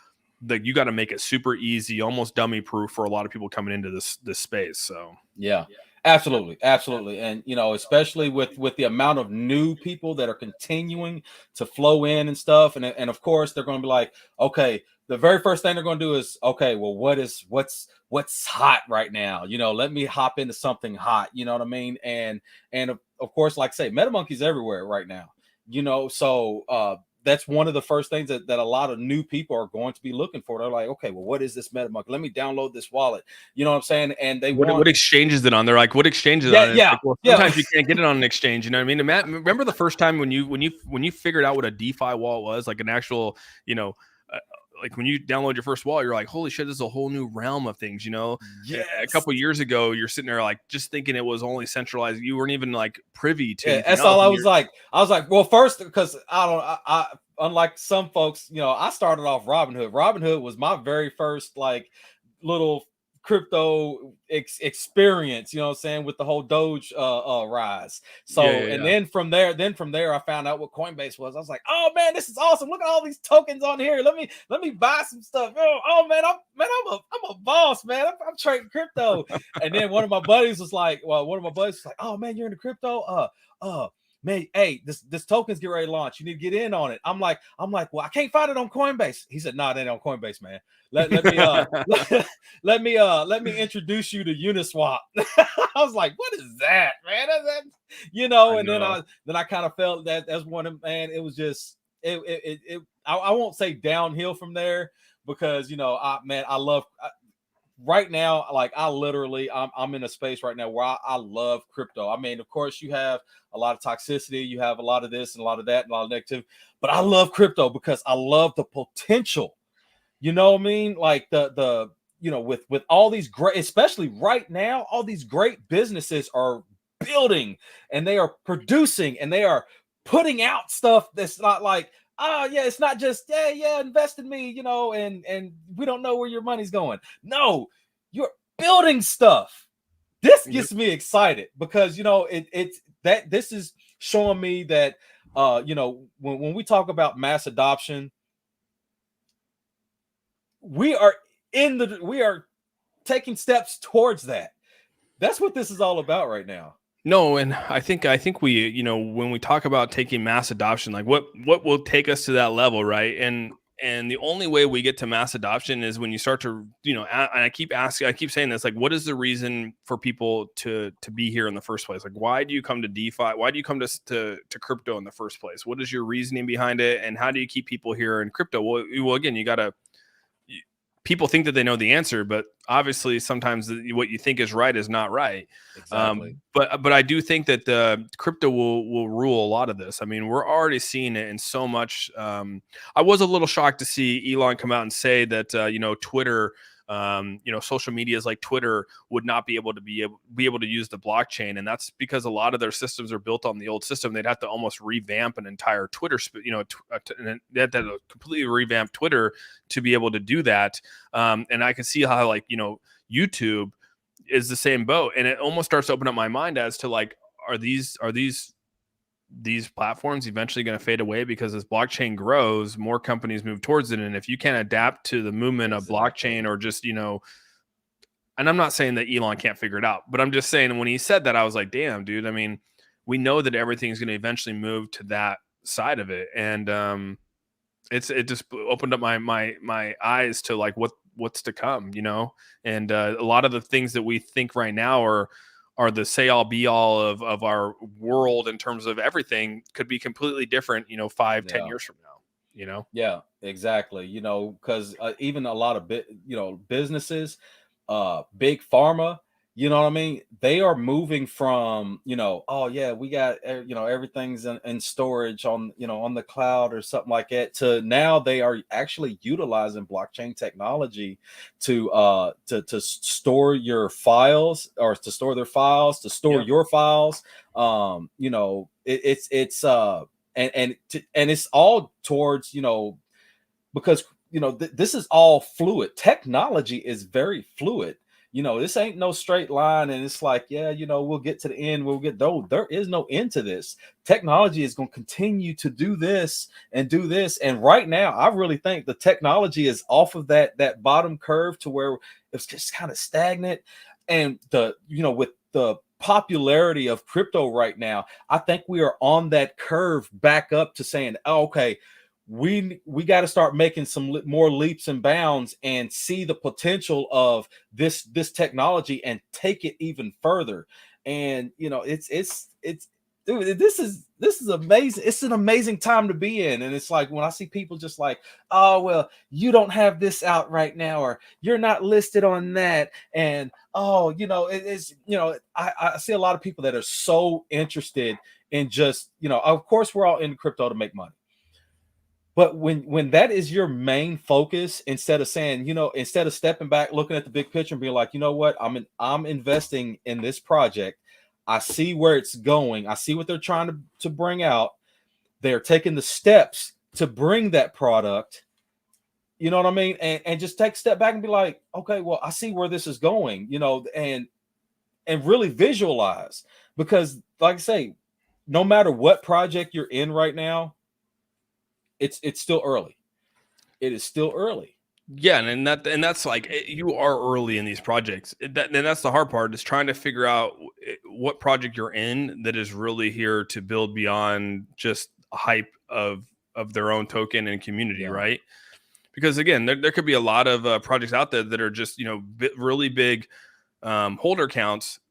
you got to make it super easy, almost dummy proof for a lot of people coming into this space. So yeah. Absolutely. And, you know, especially with the amount of new people that are continuing to flow in and stuff. And of course, they're going to be like, okay, the very first thing they're going to do is, okay, well, what's hot right now? You know, let me hop into something hot. You know what I mean? And of course, like I say, MetaMonkey's everywhere right now, you know, so that's one of the first things that a lot of new people are going to be looking for. They're like, okay, well, what is this MetaMonkey? Let me download this wallet. You know what I'm saying? And they what exchange is it on? They're like, what exchange is it on? Yeah, like, well, sometimes you can't get it on an exchange. You know what I mean? Matt, remember the first time when you figured out what a DeFi wallet was, like an actual, you know, like when you download your first wallet, you're like, holy shit, this is a whole new realm of things, you know? Yes. A couple of years ago, you're sitting there like just thinking it was only centralized. You weren't even like privy to. Yeah, that's all I was like. I was like, well, first, because I unlike some folks, you know, I started off Robinhood. Robinhood was my very first like little crypto experience, you know what I'm saying, with the whole Doge rise. So then from there I found out what Coinbase was. I was like, oh man, this is awesome. Look at all these tokens on here. Let me buy some stuff. Oh man, I'm a boss, man. I'm trading crypto. And then one of my buddies was like, oh man, you're into crypto? Man, hey, this token's get ready to launch. You need to get in on it. I'm like, well, I can't find it on Coinbase. He said, nah, it ain't on Coinbase, man. Let me introduce you to Uniswap. I was like, what is that, man? You know, and then I kind of felt that as one of, man, it was just I won't say downhill from there, because you know, I love right now, like I'm in a space right now where I love crypto. I mean, of course, you have a lot of toxicity, you have a lot of this and a lot of that and a lot of negativity, but I love crypto because I love the potential. You know what I mean? Like the you know, with all these great, especially right now, all these great businesses are building and they are producing and they are putting out stuff that's not like, oh yeah, it's not just invest in me, you know, and we don't know where your money's going. No, you're building stuff. This gets me excited because, you know, it's that this is showing me that you know, when we talk about mass adoption, we are taking steps towards that. That's what this is all about right now. No, and I think we, you know, when we talk about taking mass adoption, like what will take us to that level, right? And the only way we get to mass adoption is when you start to, you know, and I keep saying this, like, what is the reason for people to be here in the first place? Like, why do you come to DeFi? Why do you come to crypto in the first place? What is your reasoning behind it? And how do you keep people here in crypto? Well, again, people think that they know the answer, but obviously sometimes what you think is right is not right. Exactly. But I do think that the crypto will rule a lot of this. I mean, we're already seeing it in so much. I was a little shocked to see Elon come out and say that, you know, Twitter, you know, social medias like Twitter would not be able to use the blockchain, and that's because a lot of their systems are built on the old system. They'd have to almost revamp an entire Twitter, you know, they had to completely revamp Twitter to be able to do that. And I can see how, like, you know, YouTube is the same boat, and it almost starts to open up my mind as to, like, are these platforms eventually going to fade away because as blockchain grows, more companies move towards it. And if you can't adapt to the movement of blockchain, or just, you know, and I'm not saying that Elon can't figure it out, but I'm just saying when he said that, I was like, damn, dude, I mean, we know that everything's going to eventually move to that side of it. And it just opened up my eyes to, like, what's to come, you know? And a lot of the things that we think right now are the say all be all of our world in terms of everything could be completely different, you know, 5-10 years from now, you know? Yeah, exactly. You know, because even a lot of businesses, big pharma, you know what I mean? They are moving from, you know, oh yeah, we got, you know, everything's in storage on, you know, on the cloud or something like that, to now they are actually utilizing blockchain technology to store your files, or to store their files, to store your files. You know, and it's all towards, you know, because this is all fluid. Technology is very fluid. This ain't no straight line, and it's like, yeah, we'll get to the end. There is no end to this. Technology is going to continue to do this and do this. And right now, I really think the technology is off of that bottom curve to where it's just kind of stagnant. And with the popularity of crypto right now, I think we are on that curve back up to saying, oh, okay, we got to start making some more leaps and bounds and see the potential of this technology and take it even further. And it's dude, this is amazing. It's an amazing time to be in. And it's like when I see people just like, oh well, you don't have this out right now, or you're not listed on that, and oh, I see a lot of people that are so interested in just, of course we're all in crypto to make money. But when that is your main focus, instead of saying, instead of stepping back, looking at the big picture and being like, you know what, I'm investing in this project. I see where it's going. I see what they're trying to bring out. They're taking the steps to bring that product. You know what I mean? And just take a step back and be like, okay, well, I see where this is going, and really visualize. Because like I say, no matter what project you're in right now, it's still early. It is still early. Yeah, and that's like you are early in these projects. And that's the hard part, is trying to figure out what project you're in that is really here to build beyond just hype of their own token and community, right? Because again, there could be a lot of projects out there that are just really big holder counts,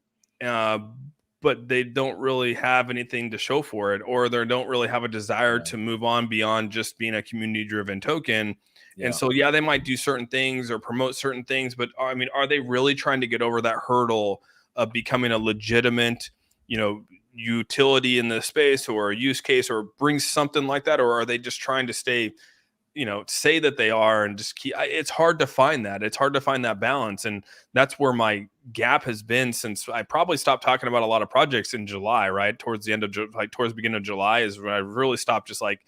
but they don't really have anything to show for it, or they don't really have a desire to move on beyond just being a community-driven token. Yeah. And so, yeah, they might do certain things or promote certain things, but I mean, are they really trying to get over that hurdle of becoming a legitimate, utility in the space or a use case, or bring something like that? Or are they just trying to stay, say that they are and just keep? It's hard to find that. It's hard to find that balance. And that's where my gap has been since I probably stopped talking about a lot of projects in July, right? Towards the beginning of July is when I really stopped, just like,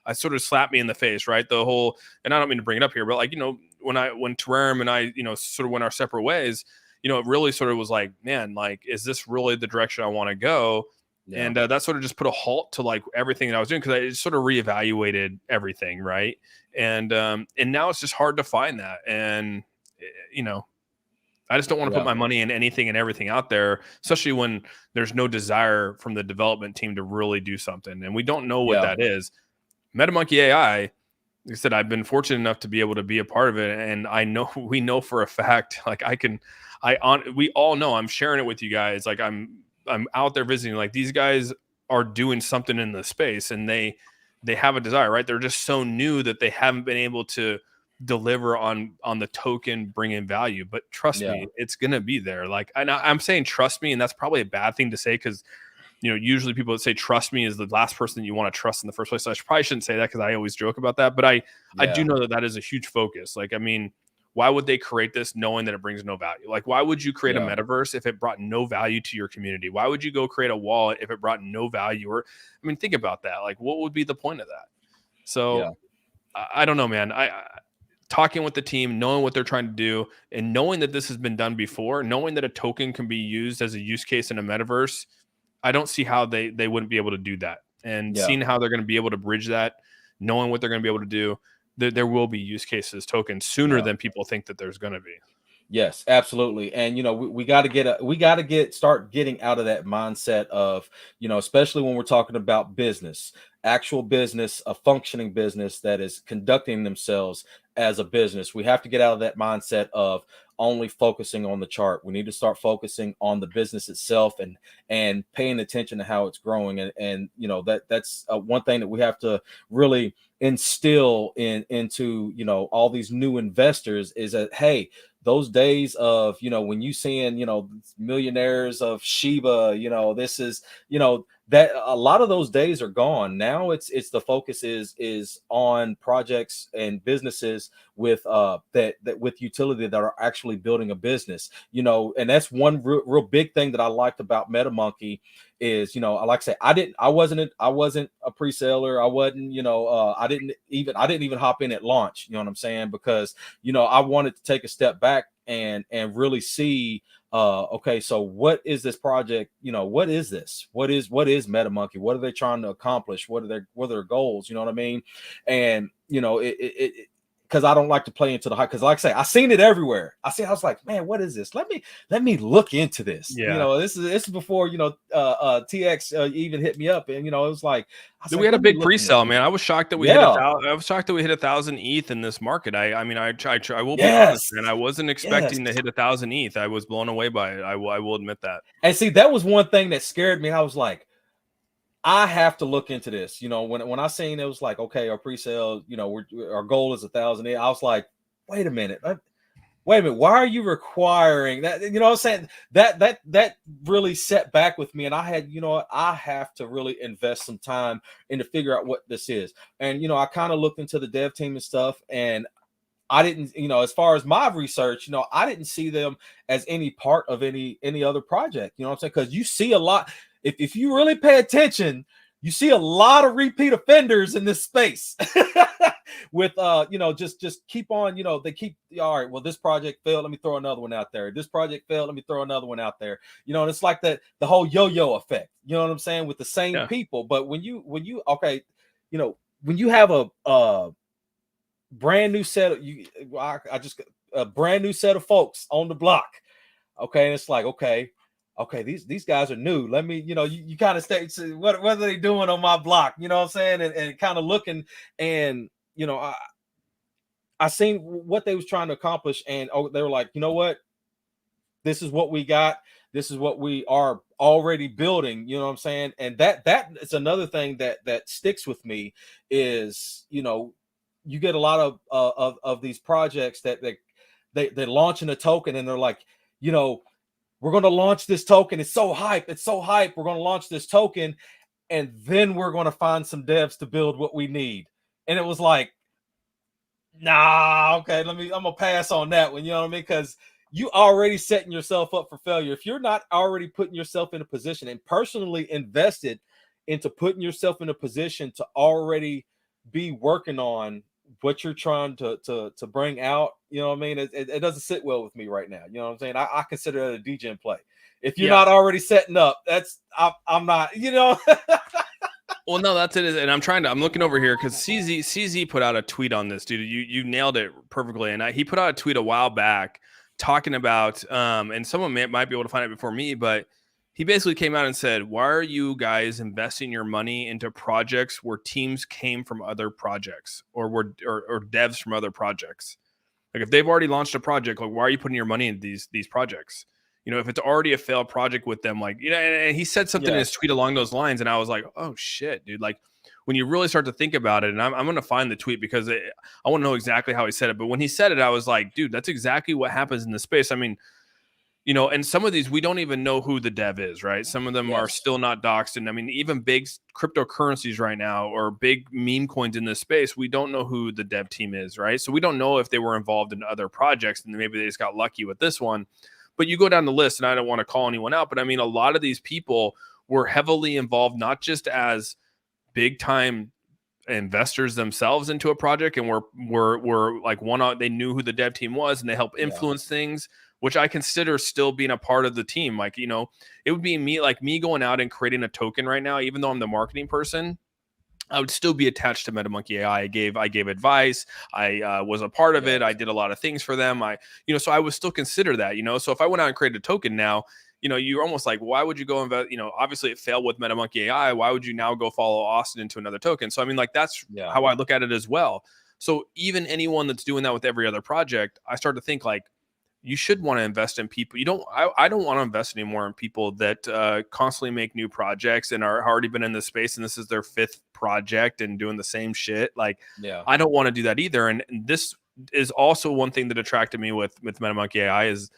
I sort of slapped me in the face, right? The whole, and I don't mean to bring it up here, but like, when Terrarium and I, sort of went our separate ways, it really sort of was like, man, like, is this really the direction I want to go? Yeah. And that sort of just put a halt to like everything that I was doing, because I sort of reevaluated everything, right? And now it's just hard to find that. And, I just don't want to put my money in anything and everything out there, especially when there's no desire from the development team to really do something. And we don't know what that is. MetaMonkeyAI, like I said, I've been fortunate enough to be able to be a part of it. And we know for a fact, like we all know, I'm sharing it with you guys. Like I'm out there visiting, like these guys are doing something in the space, and they have a desire, right? They're just so new that they haven't been able to deliver on the token bringing value. But trust me, it's going to be there. Like, I'm saying trust me, and that's probably a bad thing to say, because usually people that say trust me is the last person that you want to trust in the first place. So I probably shouldn't say that, because I always joke about that. But I do know that is a huge focus. Like, I mean, why would they create this knowing that it brings no value? Like, why would you create a metaverse if it brought no value to your community? Why would you go create a wallet if it brought no value? Or, I mean, think about that. Like, what would be the point of that? So I don't know, man. Talking with the team, knowing what they're trying to do, and knowing that this has been done before, knowing that a token can be used as a use case in a metaverse, I don't see how they wouldn't be able to do that. And seeing how they're going to be able to bridge that, knowing what they're going to be able to do, there will be use cases tokens sooner than people think that there's going to be. Yes, absolutely. And we got to start getting out of that mindset of, especially when we're talking about business, actual business, a functioning business that is conducting themselves as a business. We have to get out of that mindset of only focusing on the chart. We need to start focusing on the business itself and paying attention to how it's growing. And that's one thing that we have to really instill into all these new investors, is that, hey, those days of when you seeing millionaires of Shiba, this is that a lot of those days are gone. Now it's the focus is on projects and businesses with that with utility that are actually building a business, and that's one real big thing that I liked about MetaMonkey is, you know, like I said, I wasn't a pre-seller. I wasn't, you know, I didn't even hop in at launch, you know what I'm saying? Because, you know, I wanted to take a step back and really see, okay, so what is this project? You know, what is this? What is MetaMonkey? What are they trying to accomplish? What are their goals? You know what I mean? And, you know, because I don't like to play into the hype. Because, like I say, I seen it everywhere. I was like, man, what is this? Let me look into this. Yeah. You know, this is before, you know, TX even hit me up, and, you know, it was like, we had a big pre-sale, man. I was shocked that we hit I was shocked that we hit 1,000 ETH in this market. I mean, I will be honest, man. I wasn't expecting to hit 1,000 ETH. I was blown away by it. I will admit that. And see, that was one thing that scared me. I was like, I have to look into this. You know, when I seen it was like, okay, our pre-sale, you know, our goal is 1,000. I was like, wait a minute. Why are you requiring that? You know what I'm saying? That really set back with me. And I had, you know what, I have to really invest some time in to figure out what this is. And, you know, I kind of looked into the dev team and stuff, and I didn't, you know, as far as my research, you know, I didn't see them as any part of any other project. You know what I'm saying? Because you see a lot. If you really pay attention, you see a lot of repeat offenders in this space. With you know, just keep on, you know, they keep, all right, well, this project failed, let me throw another one out there. This project failed, let me throw another one out there. You know, and it's like the whole yo-yo effect, you know what I'm saying, with the same people. But when you okay, you know, when you have a brand new set of a brand new set of folks on the block, okay, and it's like, okay, these guys are new. Let me, you know, you kind of stay, what are they doing on my block? You know what I'm saying? And kind of looking, and, you know, I seen what they was trying to accomplish, and they were like, you know what? This is what we got. This is what we are already building. You know what I'm saying? And that is another thing that sticks with me is, you know, you get a lot of these projects that they're launching a token, and they're like, you know, we're going to launch this token. It's so hype. We're going to launch this token, and then we're going to find some devs to build what we need. And it was like, nah, okay, I'm going to pass on that one. You know what I mean? Because you already setting yourself up for failure. If you're not already putting yourself in a position and personally invested into putting yourself in a position to already be working on what you're trying to bring out, you know what I mean? It doesn't sit well with me right now. You know what I'm saying? I consider it a degen play. If you're not already setting up, I'm not, you know. Well, no, that's it. And I'm looking over here because CZ put out a tweet on this, dude. You nailed it perfectly. And he put out a tweet a while back talking about, and someone might be able to find it before me, but he basically came out and said, why are you guys investing your money into projects where teams came from other projects or devs from other projects? Like, if they've already launched a project, like, why are you putting your money in these projects? You know, if it's already a failed project with them, like, you know, and he said something in his tweet along those lines, and I was like, oh shit, dude. Like, when you really start to think about it, and I'm going to find the tweet because I want to know exactly how he said it. But when he said it, I was like, dude, that's exactly what happens in the space. I mean, you know, and some of these, we don't even know who the dev is, right? Some of them are still not doxed. And I mean, even big cryptocurrencies right now, or big meme coins in this space, we don't know who the dev team is, right? So we don't know if they were involved in other projects and maybe they just got lucky with this one. But you go down the list, and I don't want to call anyone out, but I mean, a lot of these people were heavily involved, not just as big time investors themselves into a project, and were like they knew who the dev team was, and they help influence things, which I consider still being a part of the team. Like, you know, it would be me going out and creating a token right now, even though I'm the marketing person, I would still be attached to MetaMonkey AI. I gave advice. I was a part of it. I did a lot of things for them. So I would still consider that, you know. So if I went out and created a token now, you know, you're almost like, why would you go invest? You know, obviously it failed with MetaMonkey AI. Why would you now go follow Austin into another token? So I mean, like, that's how I look at it as well. So even anyone that's doing that with every other project, I start to think like, you should want to invest in people. I don't want to invest anymore in people that constantly make new projects and are already been in this space, and this is their 5th project and doing the same shit. Like, I don't want to do that either. And this is also one thing that attracted me with MetaMonkey AI is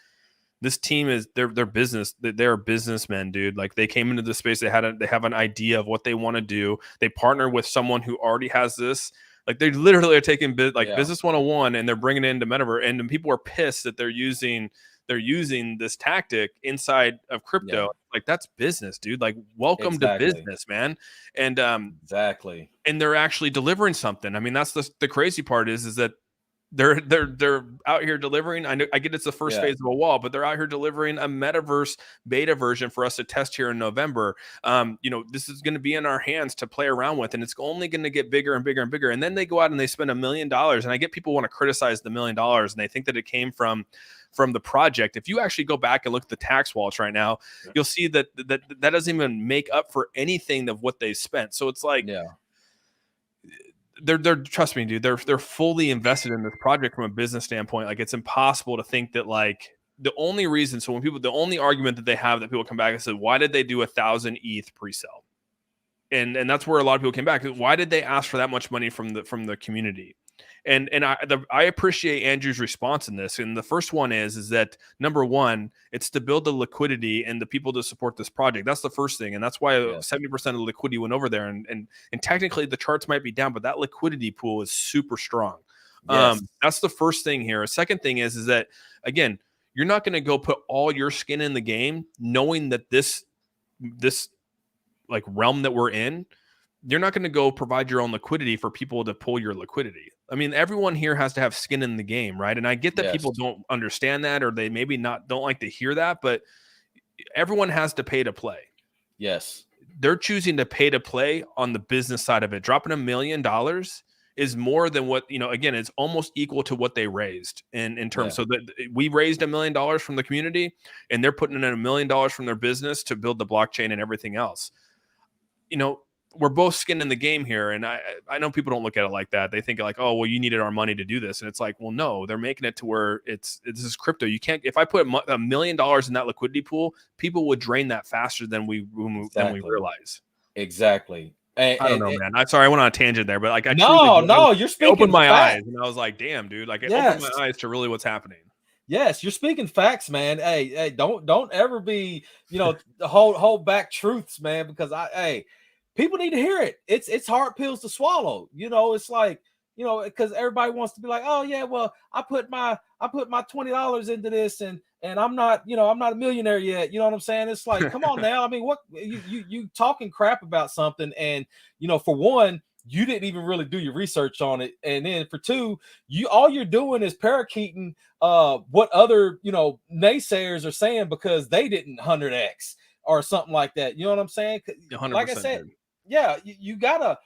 this team is their business. They're businessmen, dude. Like, they came into the space. They have an idea of what they want to do. They partner with someone who already has this. Like, they literally are taking business 101 and they're bringing it into Metaverse, and people are pissed that they're using this tactic inside of crypto. Like, that's business, dude. Like, welcome to business, man. And exactly. And they're actually delivering something. I mean, that's the crazy part is that they're out here delivering. I know, I get it's the first phase of a wall, but they're out here delivering a metaverse beta version for us to test here in November. This is going to be in our hands to play around with, and it's only going to get bigger and bigger and bigger. And then they go out and they spend $1 million, and I get people want to criticize the $1 million, and they think that it came from the project. If you actually go back and look at the tax wallets right now, you'll see that doesn't even make up for anything of what they spent. So it's like, they're trust me, dude, they're fully invested in this project from a business standpoint. Like, it's impossible to think that, like, the only reason, so when people, the only argument that they have that people come back and say, why did they do 1,000 ETH pre-sale? And that's where a lot of people came back. Why did they ask for that much money from the community? And I appreciate Andrew's response in this. And the first one is that, number one, it's to build the liquidity and the people to support this project. That's the first thing. And that's why 70% of the liquidity went over there. And technically the charts might be down, but that liquidity pool is super strong. That's the first thing here. A second thing is that, again, you're not going to go put all your skin in the game knowing that this like realm that we're in, you're not going to go provide your own liquidity for people to pull your liquidity. I mean, everyone here has to have skin in the game, right? And I get that people don't understand that, or they maybe don't like to hear that, but everyone has to pay to play. Yes. They're choosing to pay to play on the business side of it. Dropping $1 million is more than what, again, it's almost equal to what they raised in terms. So that we raised $1 million from the community, and they're putting in $1 million from their business to build the blockchain and everything else. We're both skin in the game here. And I know people don't look at it like that. They think like, oh, well, you needed our money to do this. And it's like, well, no, they're making it to where this is crypto. You can't, if I put $1 million in that liquidity pool, people would drain that faster than we realize. Exactly. I don't know, man. I'm sorry, I went on a tangent there, but like, you're speaking. Opened my eyes, and I was like, damn, dude. Like, it opened my eyes to really what's happening. Yes, you're speaking facts, man. Hey, don't ever be, hold back truths, man, because people need to hear it. It's hard pills to swallow. It's like, because everybody wants to be like, oh yeah, well, I put my $20 into this, and I'm not, I'm not a millionaire yet. You know what I'm saying? It's like, come on now. I mean, what you talking crap about something, and for one, you didn't even really do your research on it, and then for two, all you're doing is parakeeting what other naysayers are saying because they didn't 100x or something like that. You know what I'm saying? Like I said, you gotta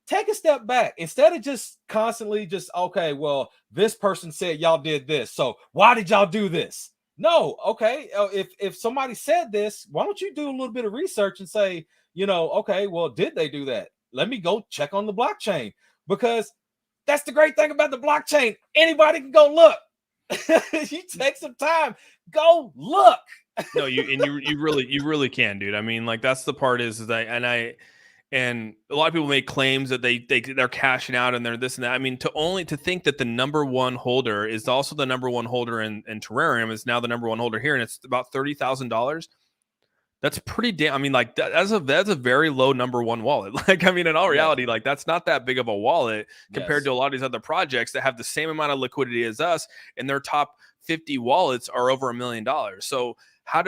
take a step back instead of just constantly okay, well, this person said y'all did this, so why did y'all do this? No, okay, if somebody said this, why don't you do a little bit of research and say, okay, well, did they do that? Let me go check on the blockchain, because that's the great thing about the blockchain. Anybody can go look. You take some time, go look. No, you really can, dude. I mean, like, that's the part is that, and a lot of people make claims that they're cashing out and they're this and that. I mean, to think that the number one holder is also the number one holder in Terrarium is now the number one holder here, and it's about $30,000. That's pretty damn. I mean, like, that's a very low number one wallet. Like, I mean, in all reality, like, that's not that big of a wallet compared to a lot of these other projects that have the same amount of liquidity as us, and their top 50 wallets are over $1 million. So I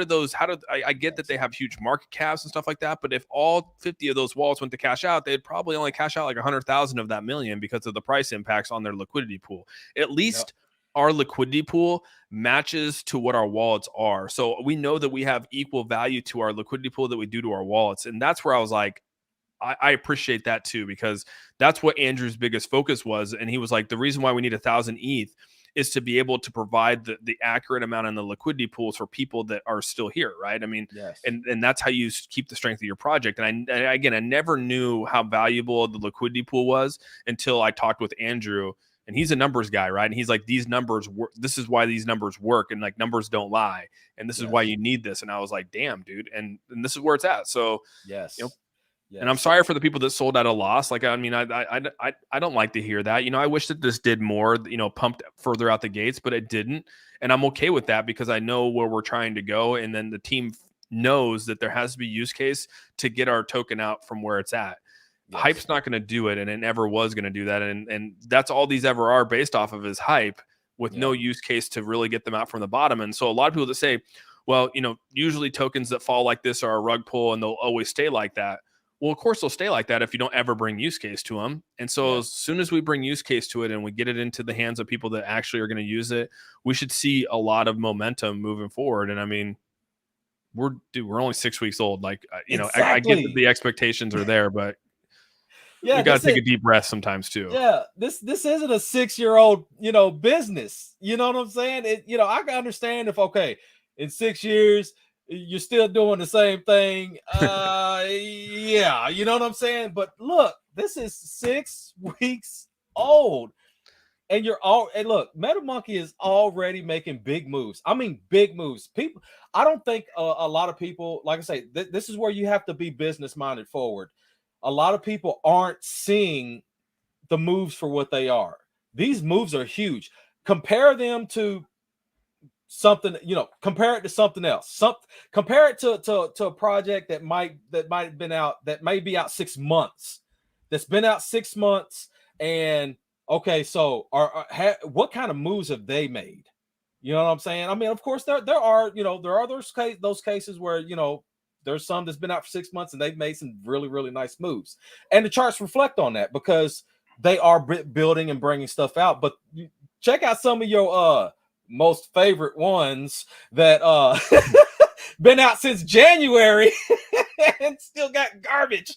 get that they have huge market caps and stuff like that, but if all 50 of those wallets went to cash out, they'd probably only cash out like 100,000 of that million because of the price impacts on their liquidity pool. At least our liquidity pool matches to what our wallets are. So we know that we have equal value to our liquidity pool that we do to our wallets. And that's where I was like, I appreciate that too, because that's what Andrew's biggest focus was. And he was like, the reason why we need 1,000 ETH is to be able to provide the accurate amount in the liquidity pools for people that are still here, right? I mean, and that's how you keep the strength of your project. And I never knew how valuable the liquidity pool was until I talked with Andrew, and he's a numbers guy, right? And he's like, these numbers work. This is why these numbers work, and like, numbers don't lie, and this is why you need this. And I was like, damn, dude, and this is where it's at. So and I'm sorry for the people that sold at a loss. Like, I mean, I don't like to hear that. I wish that this did more, pumped further out the gates, but it didn't. And I'm okay with that because I know where we're trying to go. And then the team knows that there has to be use case to get our token out from where it's at. Hype's not going to do it, and it never was going to do that. And that's all these ever are based off of is hype with no use case to really get them out from the bottom. And so a lot of people that say, well, usually tokens that fall like this are a rug pull and they'll always stay like that. Well, of course they'll stay like that if you don't ever bring use case to them. And so as soon as we bring use case to it and we get it into the hands of people that actually are going to use it, we should see a lot of momentum moving forward. And I mean, we're only 6 weeks old. Like, I get that the expectations are there, but we got to take a deep breath sometimes too. Yeah, this isn't a 6-year-old, business. You know what I'm saying? I can understand if, okay, in 6 years, you're still doing the same thing. Yeah, you know what I'm saying? But look, this is 6 weeks old. And look, MetaMonkey is already making big moves. I mean, big moves. People, I don't think a lot of people, like I say, this is where you have to be business minded forward. A lot of people aren't seeing the moves for what they are. These moves are huge. Compare them to something, compare it to something else. Compare it to a project that might have been out, that may be out 6 months. That's been out 6 months. And okay, so what kind of moves have they made? You know what I'm saying? I mean, of course, there are those cases where there's some that's been out for 6 months and they've made some really, really nice moves, and the charts reflect on that because they are building and bringing stuff out. But check out some of your most favorite ones that been out since January and still got garbage.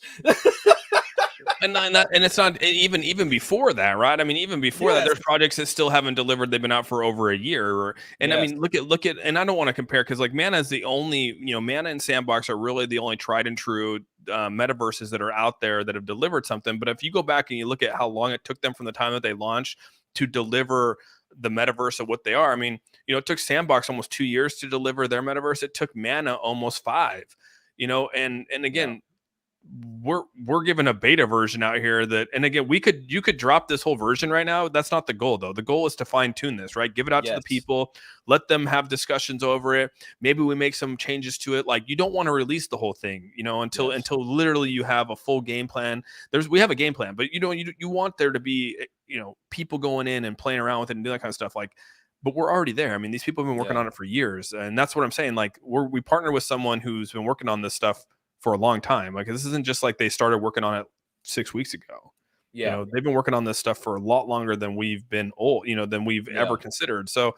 And it's not even before that, right? I mean, even before that, there's projects that still haven't delivered. They've been out for over a year. I mean, look at, and I don't want to compare because like Mana is the only, Mana and Sandbox are really the only tried and true metaverses that are out there that have delivered something. But if you go back and you look at how long it took them from the time that they launched to deliver the metaverse of what they are, I mean, it took Sandbox almost 2 years to deliver their metaverse. It took Mana almost 5. And again. We're given a beta version out here that, and again, you could drop this whole version right now. That's not the goal though. The goal is to fine tune this, right? Give it out to the people, let them have discussions over it. Maybe we make some changes to it. Like, you don't want to release the whole thing, until literally you have a full game plan. We have a game plan, but you want there to be, people going in and playing around with it and doing that kind of stuff. Like, but we're already there. I mean, these people have been working on it for years, and that's what I'm saying. Like, we partner with someone who's been working on this stuff for a long time. Like, this isn't just like they started working on it 6 weeks ago. They've been working on this stuff for a lot longer than we've been than we've ever considered. So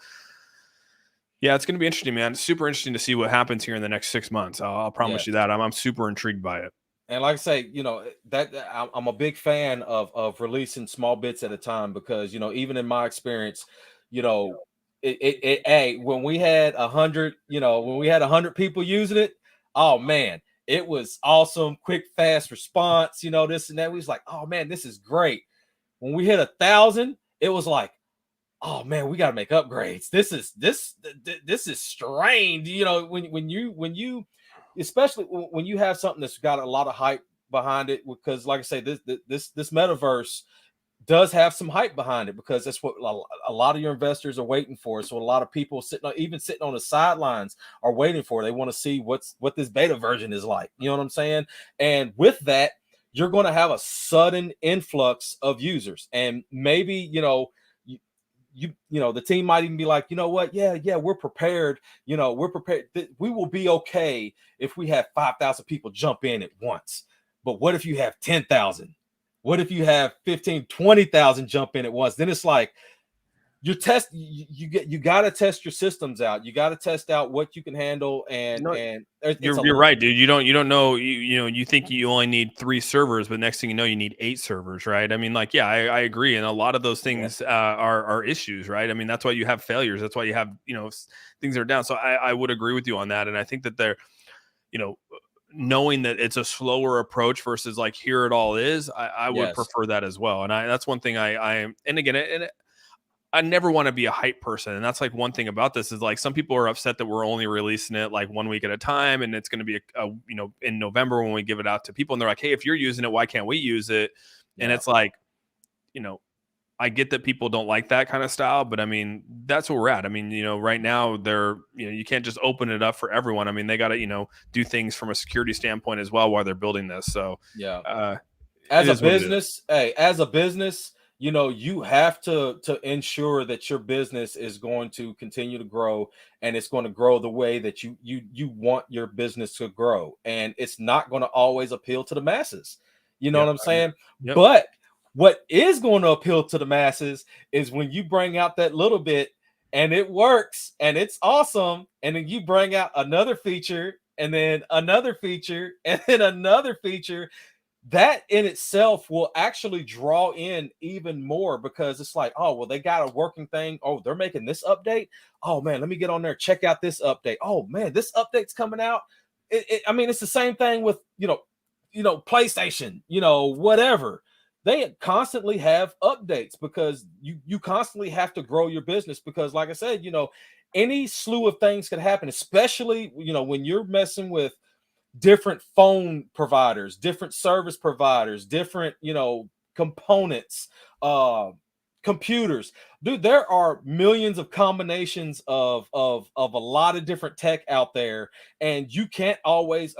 yeah, it's going to be interesting, man. It's super interesting to see what happens here in the next 6 months. I'll promise you that. I'm super intrigued by it. And like I say, that I'm a big fan of releasing small bits at a time because, even in my experience, when we had 100 people using it, oh man, it was awesome, quick, fast response, this and that. We was like, oh man, this is great. When we hit 1,000, it was like, oh man, we got to make upgrades. This is strained. When you, especially when you have something that's got a lot of hype behind it, because like I say, this metaverse does have some hype behind it because that's what a lot of your investors are waiting for. So a lot of people sitting on the sidelines are waiting for. They want to see what this beta version is like. You know what I'm saying? And with that, you're going to have a sudden influx of users, and maybe the team might even be like, you know what? Yeah, we're prepared. We're prepared. We will be okay if we have 5,000 people jump in at once. But what if you have 10,000? What if you have 15, 20,000 jump in at once? Then it's like you got to test your systems out. You got to test out what you can handle. And you're right, dude. You don't know. You think you only need 3 servers, but next thing you know, you need 8 servers, right? I mean, like, yeah, I agree. And a lot of those things are issues, right? I mean, that's why you have failures. That's why you have things that are down. So I would agree with you on that. And I think that they're knowing that it's a slower approach versus like here it all is, I would prefer that as well. And that's one thing I never want to be a hype person. And that's like one thing about this is like some people are upset that we're only releasing it like 1 week at a time. And it's going to be in November when we give it out to people. And they're like, hey, if you're using it, why can't we use it? And it's like, I get that people don't like that kind of style, but I mean, that's where we're at. I mean, right now you can't just open it up for everyone. I mean, they got to, do things from a security standpoint as well while they're building this. So as a business, you know, you have to ensure that your business is going to continue to grow, and it's going to grow the way that you want your business to grow. And it's not going to always appeal to the masses. You know Yep. what I'm saying? Yep. But what is going to appeal to the masses is when you bring out that little bit and it works and it's awesome, and then you bring out another feature and then another feature and then another feature. That in itself will actually draw in even more, because it's like, oh, well, they got a working thing. Oh, they're making this update. Oh man, let me get on there, check out this update. Oh man, this update's coming out. I mean, it's the same thing with PlayStation, whatever. They constantly have updates because you constantly have to grow your business, because like I said, any slew of things could happen, especially when you're messing with different phone providers, different service providers, different, components, computers. Dude, there are millions of combinations of a lot of different tech out there, and you can't always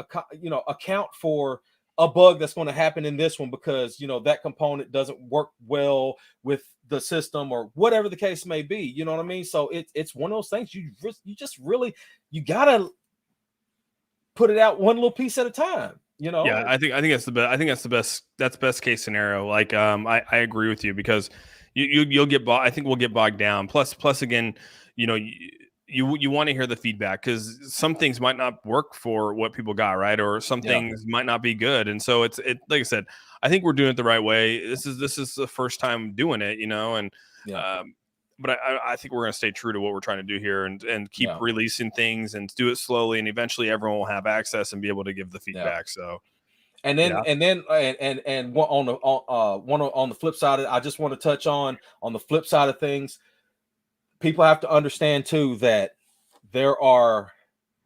account for a bug that's going to happen in this one because that component doesn't work well with the system or whatever the case may be. You know what I mean? So it's one of those things you just really, you gotta put it out one little piece at a time. Yeah, I think that's the best. I think that's best case scenario. Like, I agree with you, because you'll get I think we'll get bogged down. Plus again, you want to hear the feedback, because some things might not work for what people got, right, or some things might not be good. And so it's like I said, I think we're doing it the right way. This is the first time doing it, and but I think we're going to stay true to what we're trying to do here, and keep releasing things and do it slowly, and eventually everyone will have access and be able to give the feedback. So, and then one on the flip side, I just want to touch on the flip side of things. People have to understand too that there are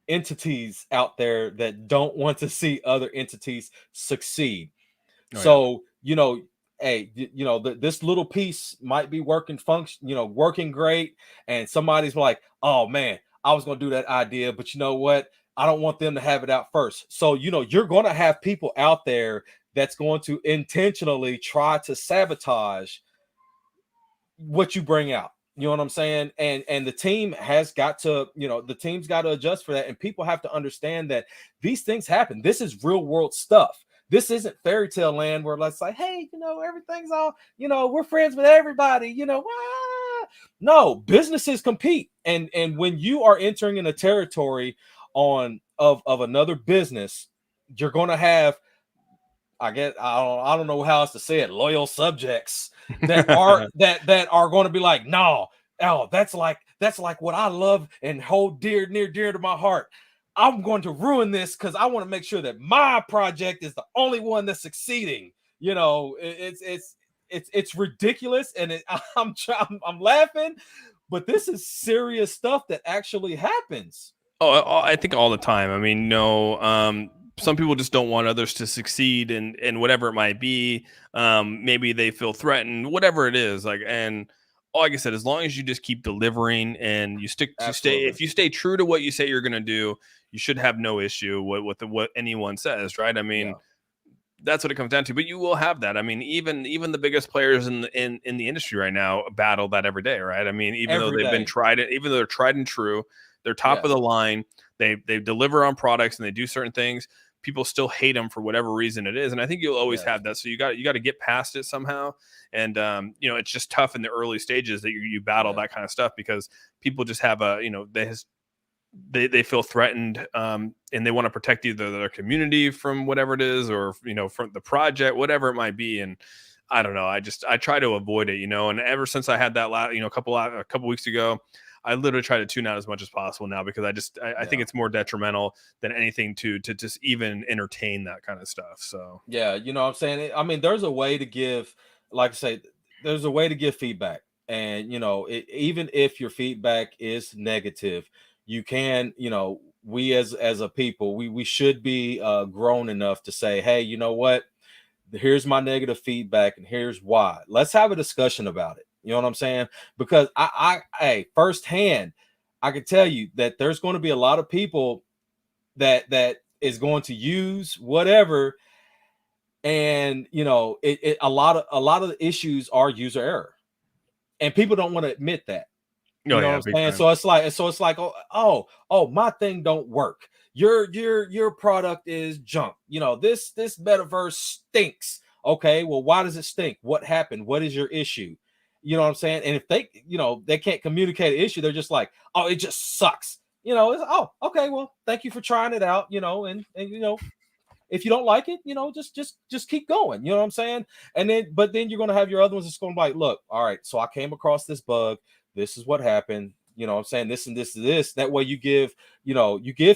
entities out there that don't want to see other entities succeed. Hey, this little piece might be working great, and somebody's like, oh man, I was gonna do that idea, but you know what, I don't want them to have it out first. So you're gonna have people out there that's going to intentionally try to sabotage what you bring out. You know what I'm saying? And the team has got to, the team's got to adjust for that, and people have to understand that these things happen. This is real world stuff. This isn't fairy tale land where let's say, hey, everything's all, we're friends with everybody, No, businesses compete. And when you are entering in a territory of another business, you're going to have, I don't know how else to say it, loyal subjects that are that are going to be like, no, that's like what I love and hold near dear to my heart. I'm going to ruin this because I want to make sure that my project is the only one that's succeeding. It's ridiculous, and I'm laughing, but this is serious stuff that actually happens. Oh, I think all the time. I mean, no, some people just don't want others to succeed in whatever it might be. Maybe they feel threatened, whatever it is. Like I said, as long as you just keep delivering and you if you stay true to what you say you're going to do, you should have no issue with what anyone says, right? I mean, that's what it comes down to. But you will have that. I mean, even the biggest players in the industry right now battle that every day, right? I mean, even though they've been even though they're tried and true, they're top of the line. They deliver on products and they do certain things. People still hate them for whatever reason it is, and I think you'll always have that. So you got to get past it somehow. And it's just tough in the early stages that you battle that kind of stuff, because people just have they feel threatened, and they want to protect either their community from whatever it is, or from the project, whatever it might be. And I don't know. I try to avoid it, and ever since I had that a couple weeks ago, I literally try to tune out as much as possible now, because I think it's more detrimental than anything to just even entertain that kind of stuff. So what I'm saying? I mean, there's a way to give, like I say, there's a way to give feedback. And, even if your feedback is negative, you can, we as a people, we should be grown enough to say, hey, you know what? Here's my negative feedback and here's why. Let's have a discussion about it. You know what I'm saying? Because I firsthand, I can tell you that there's going to be a lot of people that is going to use whatever and a lot of the issues are user error, and people don't want to admit that. Oh You know yeah, what I'm big saying? time. So it's like, oh, my thing don't work. Your product is junk. This metaverse stinks. Okay, well, why does it stink? What happened? What is your issue? You know what I'm saying? And if they can't communicate an issue, they're just like, oh, it just sucks. It's, oh, okay, well, thank you for trying it out. And if you don't like it, just keep going. You know what I'm saying? But then you're gonna have your other ones that's gonna be like, look, all right, so I came across this bug. This is what happened. You know what I'm saying? This and this and this. That way you give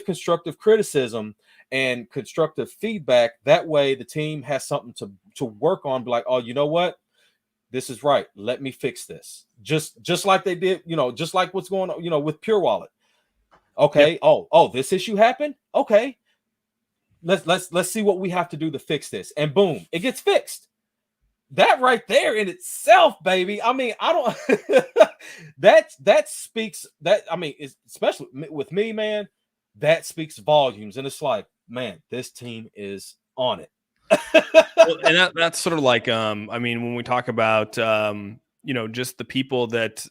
constructive criticism and constructive feedback. That way the team has something to work on. Be like, oh, you know what? This is right. Let me fix this. Just like they did, just like what's going on, with Pure Wallet. Okay. Yep. Oh, this issue happened. Okay, let's see what we have to do to fix this, and boom, it gets fixed. That right there in itself, baby. I mean, I don't that speaks that I mean, especially with me, man, that speaks volumes. And it's like, man, this team is on it. Well, and that's sort of like I mean, when we talk about just the people that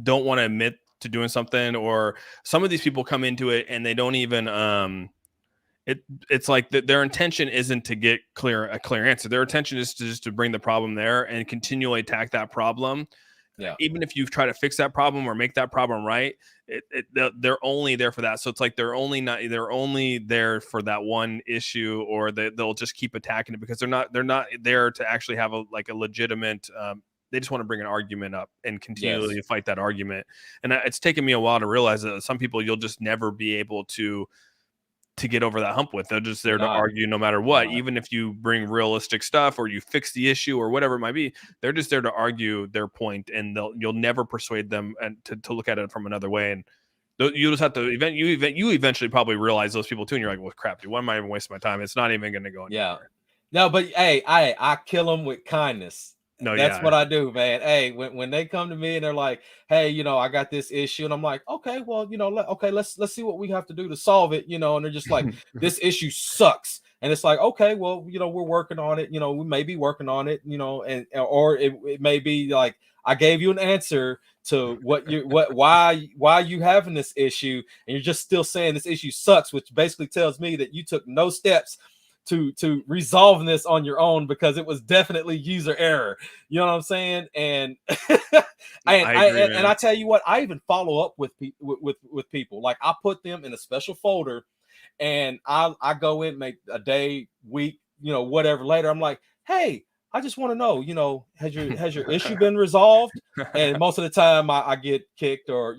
don't want to admit to doing something, or some of these people come into it and they don't even it's like their intention isn't to get a clear answer. Their intention is just to bring the problem there and continually attack that problem. Yeah. Even if you try to fix that problem or make that problem right, they're only there for that. So it's like they're only there for that one issue, or they'll just keep attacking it because they're not there to actually have a legitimate. They just want to bring an argument up and continually fight that argument. And it's taken me a while to realize that some people you'll just never be able to get over that hump with. They're just there to argue no matter what. Even if you bring realistic stuff or you fix the issue or whatever it might be, they're just there to argue their point, and you'll never persuade them and to look at it from another way. And you just have to you eventually probably realize those people too, and you're like, well, crap, dude, why am I even wasting my time? It's not even going to go anywhere. Yeah. No, but hey, I kill them with kindness. No, That's what I do, man. Hey, when they come to me and they're like, hey, I got this issue, and I'm like, okay, well, let's see what we have to do to solve it, and they're just like, this issue sucks. And it's like, okay, well, we're working on it, we may be working on it, or it may be like, I gave you an answer to why you having this issue, and you're just still saying this issue sucks, which basically tells me that you took no steps to resolving this on your own, because it was definitely user error. You know what I'm saying? And I tell you what, I even follow up with people. Like, I put them in a special folder, and I go in, make a day, week, whatever later. I'm like, hey, I just want to know, has your issue been resolved? And most of the time I get kicked or,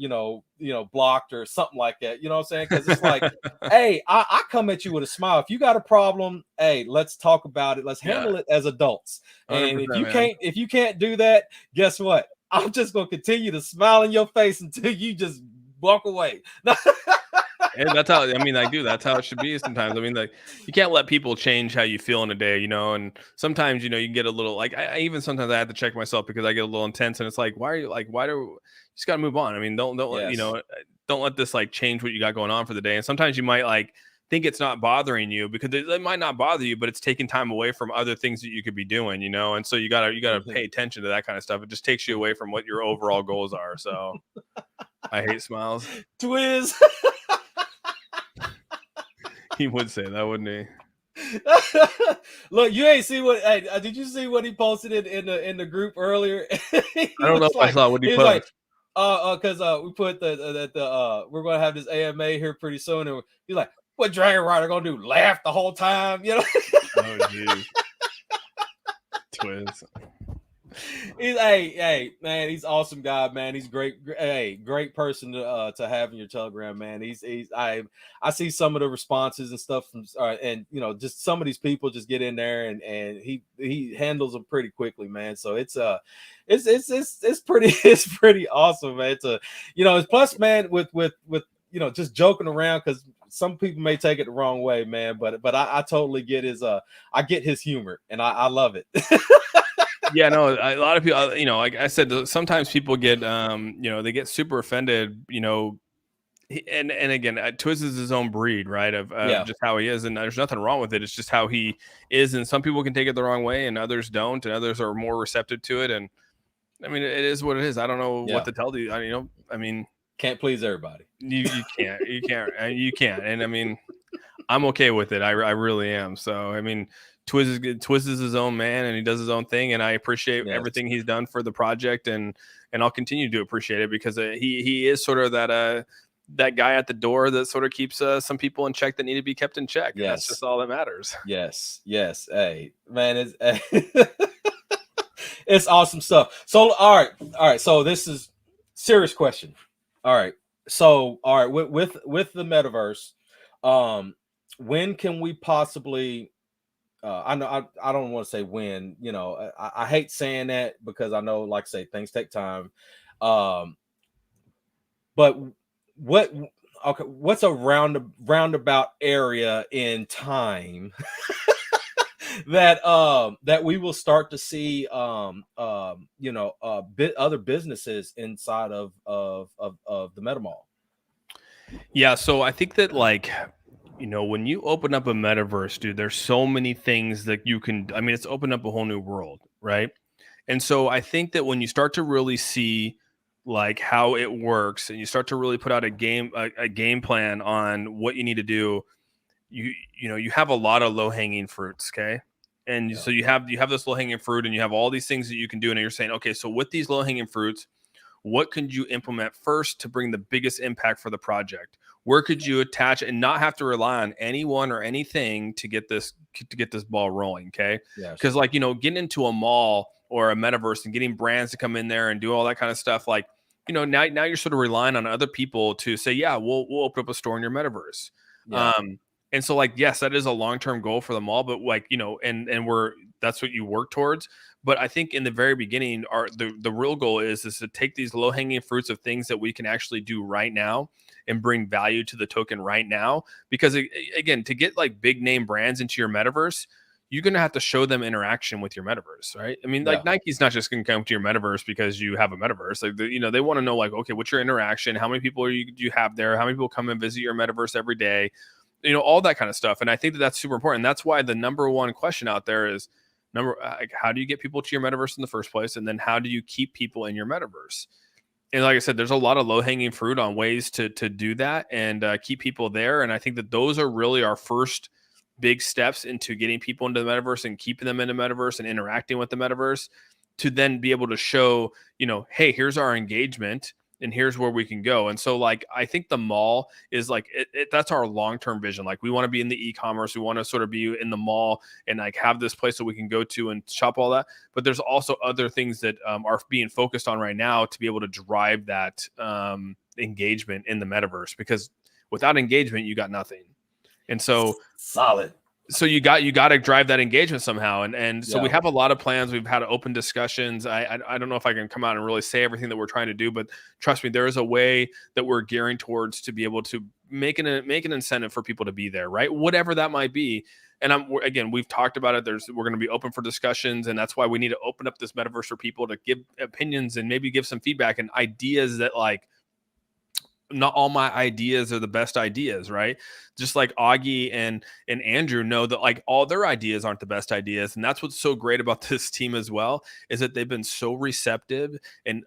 blocked or something like that. You know what I'm saying? Because it's like, hey, I come at you with a smile. If you got a problem, hey, let's talk about it. Let's handle it as adults. And if you can't do that, guess what? I'm just going to continue to smile in your face until you just walk away. And that's how, that's how it should be sometimes. I mean, like, you can't let people change how you feel in a day, and sometimes, you get a little, like, I even sometimes I have to check myself because I get a little intense, and it's like, why do you just got to move on? I mean, don't let this like change what you got going on for the day. And sometimes you might like think it's not bothering you because it might not bother you, but it's taking time away from other things that you could be doing, and so you gotta pay attention to that kind of stuff. It just takes you away from what your overall goals are. So I hate smiles. Twiz. He would say that, wouldn't he? Look, you ain't see what? Hey, did you see what he posted in the group earlier? I don't know if I saw what he posted. Because we put that we're gonna have this AMA here pretty soon, and he's like, "What Dragon Rider gonna do? Laugh the whole time?" Oh, geez. Twiz. He's hey man, he's awesome guy, man. He's great person to have in your Telegram, man. I see some of the responses and stuff from and just some of these people just get in there and he handles them pretty quickly, man. So it's pretty awesome, man. It's plus, man, with just joking around, because some people may take it the wrong way, man. But I totally get I get his humor, and I love it. Yeah, no, a lot of people, like I said, sometimes people get, they get super offended, And again, Twiz is his own breed, right? Of just how he is, and there's nothing wrong with it. It's just how he is, and some people can take it the wrong way, and others don't, and others are more receptive to it. And I mean, it is what it is. I don't know what to tell you. I mean, can't please everybody. You can't, and I mean, I'm okay with it. I really am. So I mean, Twiz is his own man, and he does his own thing, and I appreciate everything he's done for the project, and I'll continue to appreciate it because he is sort of that guy at the door that sort of keeps some people in check that need to be kept in check. And that's just all that matters. Yes. Hey, man, it's awesome stuff. So, all right. So this is serious question. All right. So, all right, with the metaverse, when can we possibly? I know I don't want to say when. You know, I hate saying that because I know, like I say, things take time. But what's a roundabout area in time that we will start to see other businesses inside of the MetaMall? Yeah, so I think that when you open up a metaverse, dude, there's so many things that you can. I mean, it's opened up a whole new world, right? And so I think that when you start to really see like how it works, and you start to really put out a game plan on what you need to do, you have a lot of low hanging fruits, okay? And so you have this low hanging fruit, and you have all these things that you can do, and you're saying, okay, so with these low hanging fruits, what could you implement first to bring the biggest impact for the project? Where could you attach and not have to rely on anyone or anything to get this ball rolling? Okay. Because getting into a mall or a metaverse and getting brands to come in there and do all that kind of stuff, now you're sort of relying on other people to say, yeah, we'll open up a store in your metaverse. And so yes, that is a long-term goal for the mall, but that's what you work towards. But I think in the very beginning, the real goal is to take these low-hanging fruits of things that we can actually do right now and bring value to the token right now. Because again, to get big name brands into your metaverse, you're going to have to show them interaction with your metaverse, right? I mean, Nike's not just going to come to your metaverse because you have a metaverse. They want to know okay, what's your interaction? How many people do you have there? How many people come and visit your metaverse every day? All that kind of stuff. And I think that that's super important. That's why the number one question out there is how do you get people to your metaverse in the first place? And then how do you keep people in your metaverse? And like I said, there's a lot of low hanging fruit on ways to do that and keep people there. And I think that those are really our first big steps into getting people into the metaverse and keeping them in the metaverse and interacting with the metaverse, to then be able to show, hey, here's our engagement and here's where we can go. And so I think the mall is that's our long-term vision. We want to be in the e-commerce. We want to sort of be in the mall and have this place that we can go to and shop all that. But there's also other things that are being focused on right now to be able to drive that engagement in the metaverse, because without engagement, you got nothing. And so solid. So you got to drive that engagement somehow. And so we have a lot of plans. We've had open discussions. I don't know if I can come out and really say everything that we're trying to do, but trust me, there is a way that we're gearing towards to be able to make an incentive for people to be there, right? Whatever that might be. And we've talked about it. We're going to be open for discussions. And that's why we need to open up this metaverse for people to give opinions and maybe give some feedback and ideas that not all my ideas are the best ideas, right? Just like Augie and Andrew know that all their ideas aren't the best ideas. And that's what's so great about this team as well, is that they've been so receptive and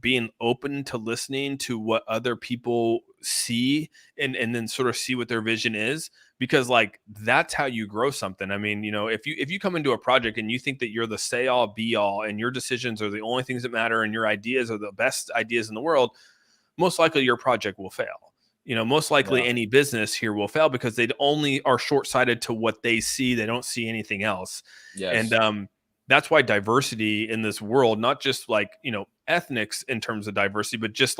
being open to listening to what other people see and then sort of see what their vision is, because that's how you grow something. I mean, if you come into a project and you think that you're the say all be all and your decisions are the only things that matter and your ideas are the best ideas in the world, most likely your project will fail. Most likely any business here will fail because they only are short-sighted to what they see. They don't see anything else. Yes. And that's why diversity in this world, not just ethnics in terms of diversity, but just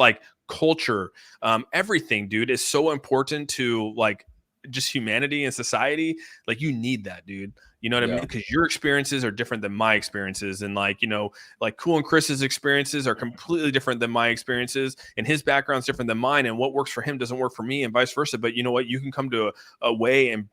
culture, everything, dude, is so important to just humanity and society. You need that, dude. You know what I mean? Because your experiences are different than my experiences. And like, you know, like Cool and Chris's experiences are completely different than my experiences. And his background's different than mine. And what works for him doesn't work for me and vice versa. But you know what? You can come to a way and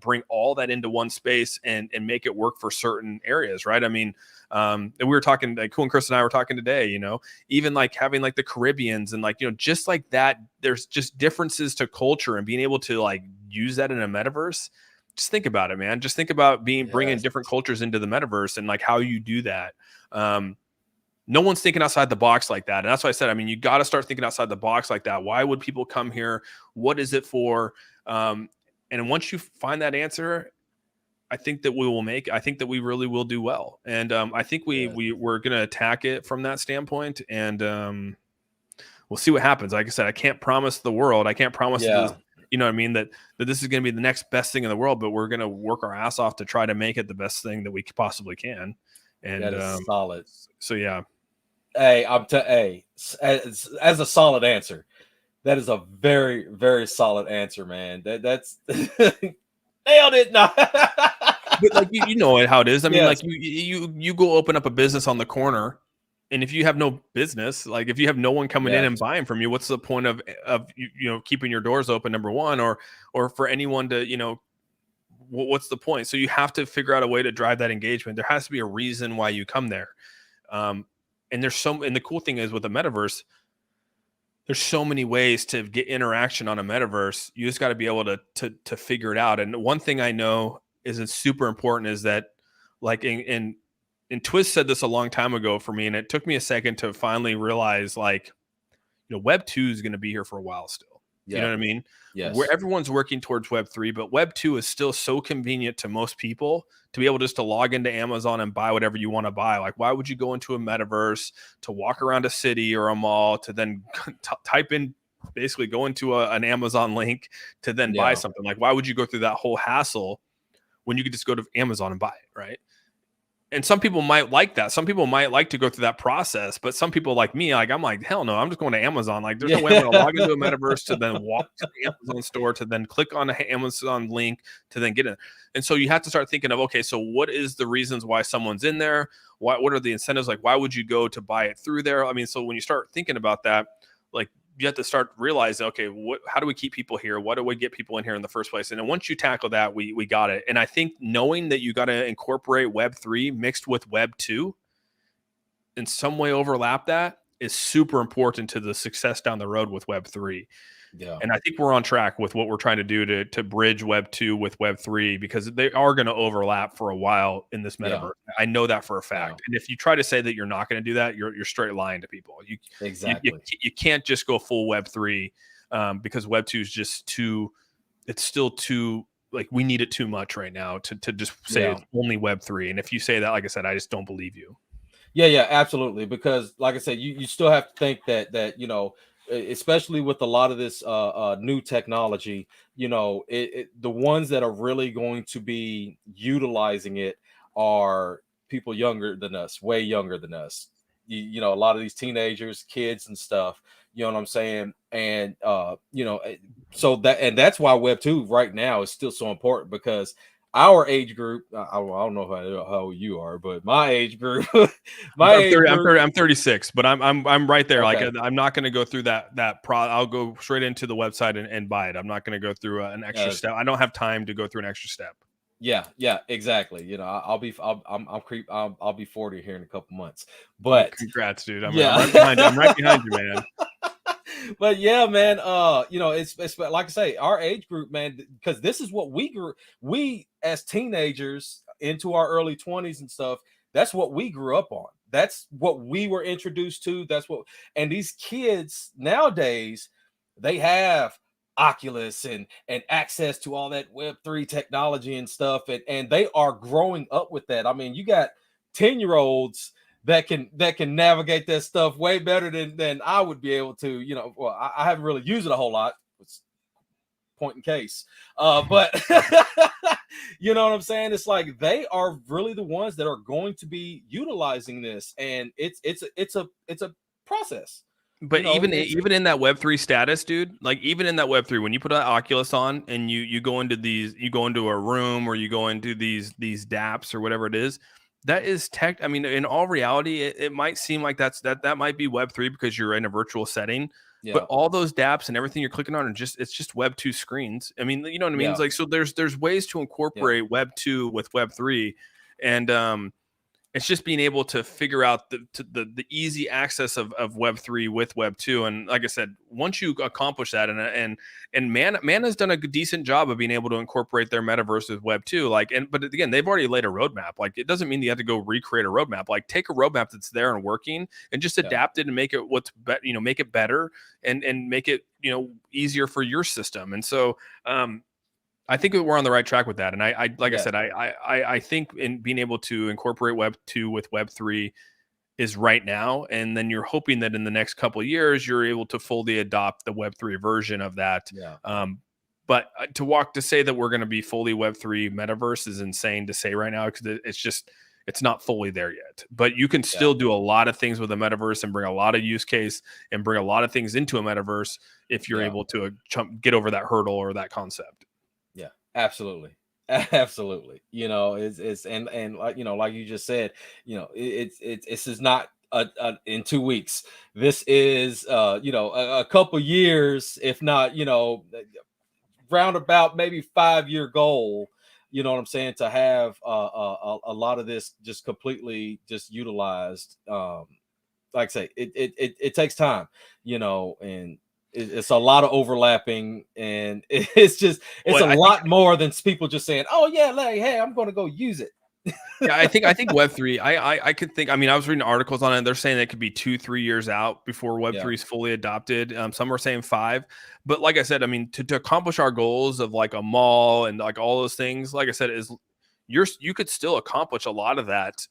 bring all that into one space and make it work for certain areas, right? I mean, and we were talking, like Cool and Chris and I were talking today, you know, even like having like the Caribbeans and like, you know, just like that, there's just differences to culture and being able to like use that in a metaverse. Just think about it, man. Just think about bringing different cultures into the metaverse and like how you do that. No one's thinking outside the box like that. And that's why I said, I mean, you got to start thinking outside the box like that. Why would people come here? What is it for? And once you find that answer, I think that I think that we really will do well. And I think we're going to attack it from that standpoint. And we'll see what happens. Like I said, I can't promise the world. I can't promise this, you know what I mean? That this is going to be the next best thing in the world, but we're going to work our ass off to try to make it the best thing that we possibly can. And that is solid. So yeah. Hey, as a solid answer, that is a very, very solid answer, man. That's nailed it. No. But like you know how it is. I mean, like you go open up a business on the corner. And if you have no business, like if you have no one coming in and buying from you, what's the point of you know keeping your doors open? Number one, or for anyone to, you know, what's the point? So you have to figure out a way to drive that engagement. There has to be a reason why you come there. And the cool thing is with the metaverse, there's so many ways to get interaction on a metaverse. You just got to be able to figure it out. And one thing I know is super important is that like and Twiz said this a long time ago for me, and it took me a second to finally realize, like, you know, Web 2 is going to be here for a while still. You know what I mean? Yes. Where everyone's working towards Web 3, but Web 2 is still so convenient to most people to be able just to log into Amazon and buy whatever you want to buy. Like, why would you go into a metaverse to walk around a city or a mall to then type in, basically go into an Amazon link to then buy something? Like, why would you go through that whole hassle when you could just go to Amazon and buy it, right? And some people might like that. Some people might like to go through that process, but some people like me, like I'm like, hell no, I'm just going to Amazon. Like there's no way I'm going to log into a metaverse to then walk to the Amazon store, to then click on an Amazon link, to then get in. And so you have to start thinking of, okay, so what is the reasons why someone's in there? What are the incentives? Like, why would you go to buy it through there? I mean, so when you start thinking about that, like you have to start realizing, okay, how do we keep people here? What do we get people in here in the first place? And then once you tackle that, we got it. And I think knowing that you got to incorporate Web 3 mixed with Web 2 in some way overlap that is super important to the success down the road with Web 3. Yeah. And I think we're on track with what we're trying to do to bridge Web 2 with Web 3, because they are going to overlap for a while in this metaverse. Yeah. I know that for a fact. Yeah. And if you try to say that you're not going to do that, you're straight lying to people. You can't just go full Web 3 because Web 2 is just it's still too, like, we need it too much right now to just say it's only Web 3. And if you say that, like I said, I just don't believe you. Yeah, absolutely. Because like I said, you still have to think that, you know, especially with a lot of this new technology, you know, the ones that are really going to be utilizing it are people younger than us, way younger than us. You know, a lot of these teenagers, kids and stuff, you know what I'm saying? And, you know, so that's why Web 2 right now is still so important, because our age group, I don't know how old you are, but my age group, I'm 36, but I'm right there. Okay. Like I'm not going to go through that I'll go straight into the website and buy it. I'm not going to go through an extra step. I don't have time to go through an extra step. Yeah, exactly. You know, I'll be 40 here in a couple months. But congrats, dude. I'm right behind you, man. But yeah, man, you know, it's like I say, our age group, man, because this is what we as teenagers into our early 20s and stuff, that's what we grew up on. That's what we were introduced to. And these kids nowadays, they have Oculus and access to all that Web3 technology and stuff, and they are growing up with that. I mean, you got 10-year-olds that can navigate that stuff way better than I would be able to. You know, well, I haven't really used it a whole lot. It's point in case, but you know what I'm saying? It's like they are really the ones that are going to be utilizing this, and it's a process. But even in that Web3 status, dude, like even in that Web3, when you put an Oculus on and you go into a room, or you go into these dApps or whatever it is, that is tech. I mean, in all reality, it might seem like that might be Web3 because you're in a virtual setting. But all those dApps and everything you're clicking on are it's just Web2 screens. I mean, you know what I mean? It's like, so there's ways to incorporate Web2 with Web3, and it's just being able to figure out the easy access of Web3 with Web2. And like I said, once you accomplish that, and Man has done a decent job of being able to incorporate their metaverse with Web2. But again, they've already laid a roadmap. Like, it doesn't mean you have to go recreate a roadmap. Like, take a roadmap that's there and working, and just adapt it and make it make it better, and make it easier for your system. And so I think we're on the right track with that. And I said, I think in being able to incorporate Web2 with Web3 is right now. And then you're hoping that in the next couple of years, you're able to fully adopt the Web3 version of that. But to say that we're going to be fully Web3 metaverse is insane to say right now, because it's not fully there yet. But you can still do a lot of things with a metaverse and bring a lot of use case and bring a lot of things into a metaverse if you're able to get over that hurdle or that concept. Absolutely. Absolutely. And like, like you just said, this is not in 2 weeks. This is, a couple years, if not, roundabout maybe 5-year goal, you know what I'm saying, to have a lot of this just completely just utilized. Like I say, it takes time, and it's a lot of overlapping, and it's a lot more than people just saying, oh yeah, like, hey, I'm going to go use it. Yeah, I think Web3, I could think, I mean, I was reading articles on it. They're saying that it could be 2-3 years out before Web3 is fully adopted. Some are saying 5, but like I said, I mean, to accomplish our goals of like a mall and like all those things, like I said, you could still accomplish a lot of that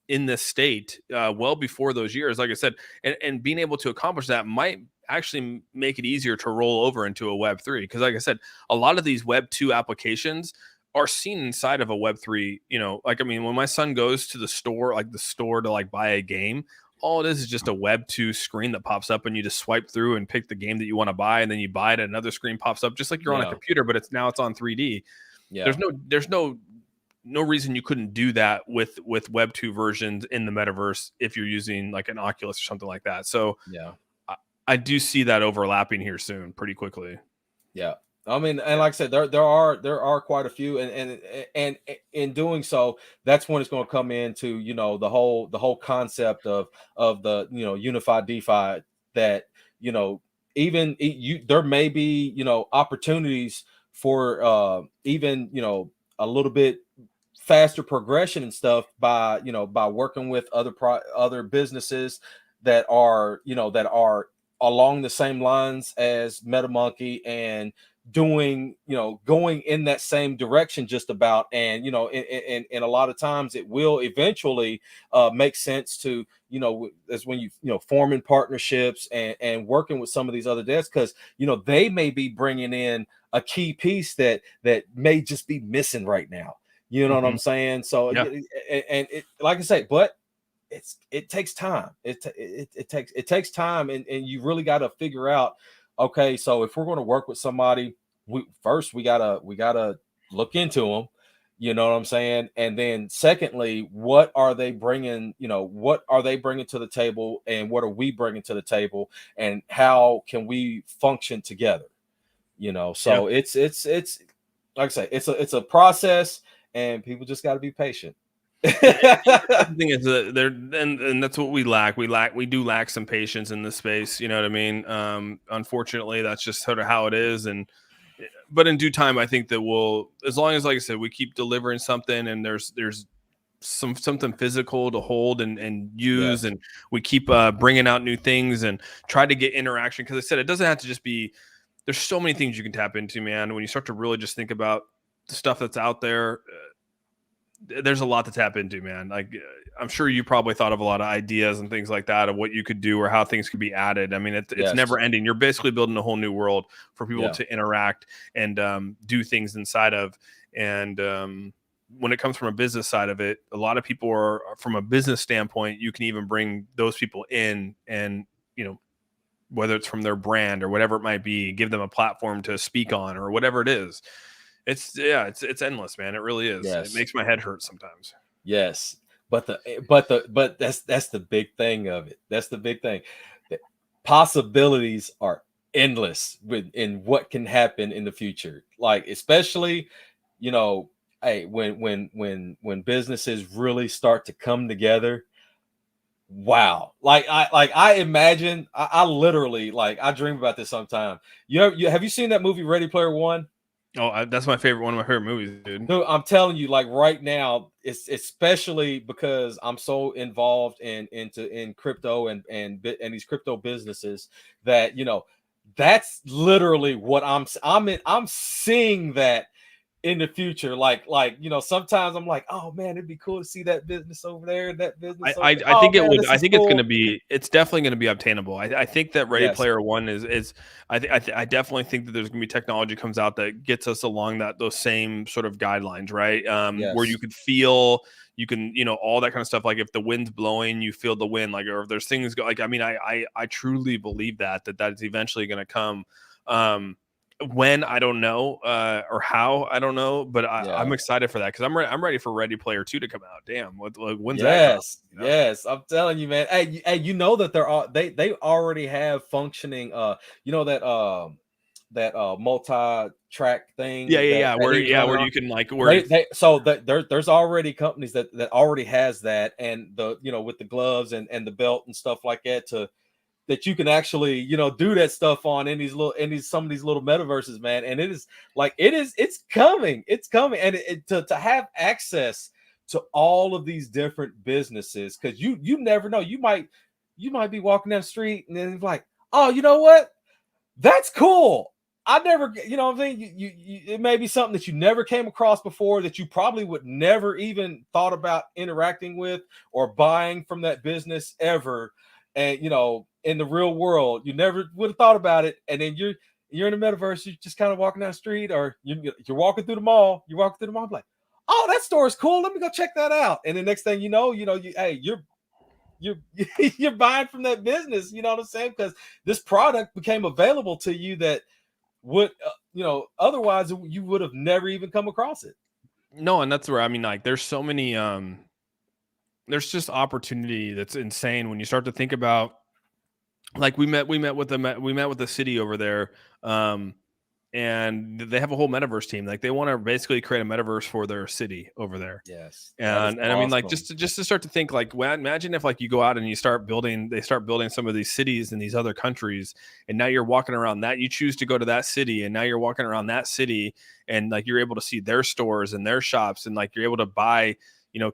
in this state well before those years, like I said, and being able to accomplish that might actually make it easier to roll over into a Web3, because like I said, a lot of these Web2 applications are seen inside of a Web3. Like, I mean, when my son goes to the store to like buy a game, all it is just a Web2 screen that pops up, and you just swipe through and pick the game that you want to buy, and then you buy it, and another screen pops up just like you're on a computer, but it's on 3D. There's no reason you couldn't do that with Web2 versions in the metaverse if you're using like an Oculus or something like that. So I do see that overlapping here soon, pretty quickly. I mean, and like I said, there are quite a few, and in doing so, that's when it's going to come into the whole concept of the unified DeFi, that even there may be opportunities for even a little bit faster progression and stuff by working with other businesses that are along the same lines as MetaMonkey, and doing going in that same direction just about. And and a lot of times it will eventually make sense to as when you forming partnerships and working with some of these other desks, because they may be bringing in a key piece that may just be missing right now. You know what I'm saying? So like I say, but it takes time. It takes time, and you really got to figure out, okay, so if we're going to work with somebody, we gotta look into them. You know what I'm saying? And then secondly, what are they bringing? What are they bringing to the table, and what are we bringing to the table, and how can we function together? So it's like I say, it's a process, and people just got to be patient. The thing is and that's what we lack. We do lack some patience in this space. You know what I mean? Unfortunately, that's just sort of how it is. But in due time, I think that as long as, like I said, we keep delivering something, and there's something physical to hold and use, and we keep bringing out new things and try to get interaction. Because I said, it doesn't have to just be. There's so many things you can tap into, man. When you start to really just think about the stuff that's out there, there's a lot to tap into, man. Like, I'm sure you probably thought of a lot of ideas and things like that of what you could do or how things could be added. I mean, it's never ending. You're basically building a whole new world for people to interact and do things inside of. And when it comes from a business side of it, a lot of people are, from a business standpoint, you can even bring those people in and whether it's from their brand or whatever it might be, give them a platform to speak on or whatever it is. It's endless, man. It really is. It Yes. makes my head hurt sometimes. Yes. But that's the big thing of it. That's the big thing. The possibilities are endless in what can happen in the future. Like, especially, you know, hey, when businesses really start to come together. Wow. I imagine, I literally, like, I dream about this sometime. Have you seen that movie Ready Player One? Oh, that's my favorite, one of my favorite movies, dude. No, I'm telling you, like right now, it's especially because I'm so involved in crypto and these crypto businesses that, that's literally what I'm seeing that in the future. Like, sometimes I'm like, oh man, it'd be cool to see that business over there, that business over there. I Oh think it man, would. this I is think cool. it's definitely going to be obtainable. I think that Ready Yes. Player One is. I definitely think that there's going to be technology comes out that gets us along those same sort of guidelines, right? Where Yes. you could feel, you can, all that kind of stuff. Like if the wind's blowing, you feel the wind. Like, or if there's things like, I mean, I truly believe that's eventually going to come. When, I don't know, or how, I don't know, but I'm Yeah. excited for that because I'm ready for Ready Player 2 to come out. Damn, when's that come? Yes, yes, I'm telling you, man. Hey, you know that they already have functioning, that multi-track thing that he was running Where on. you can like where So that there's already companies that already has that, and with the gloves and the belt and stuff like that, that you can actually do that stuff on in some of these little metaverses, man. And it's coming, and to have access to all of these different businesses, because you never know, you might be walking down the street and then it's like, oh, you know what, that's cool. I never, what I'm saying, it may be something that you never came across before, that you probably would never even thought about interacting with or buying from that business ever. And in the real world, you never would have thought about it. And then you're in the metaverse, you're just kind of walking down the street, or you're walking through the mall. Like, oh, that store is cool. Let me go check that out. And the next thing you know, you're you're buying from that business. You know what I'm saying? Because this product became available to you that would otherwise you would have never even come across it. No, and that's where, I mean, like, there's so many there's just opportunity that's insane when you start to think about, like, we met with the city over there, and they have a whole metaverse team. Like, they want to basically create a metaverse for their city over there. Yes, And I mean, like, just to start to think, like, well, imagine if, like, you go out and they start building some of these cities in these other countries, and now you're walking around that, you choose to go to that city, and now you're walking around that city, and like you're able to see their stores and their shops, and like you're able to buy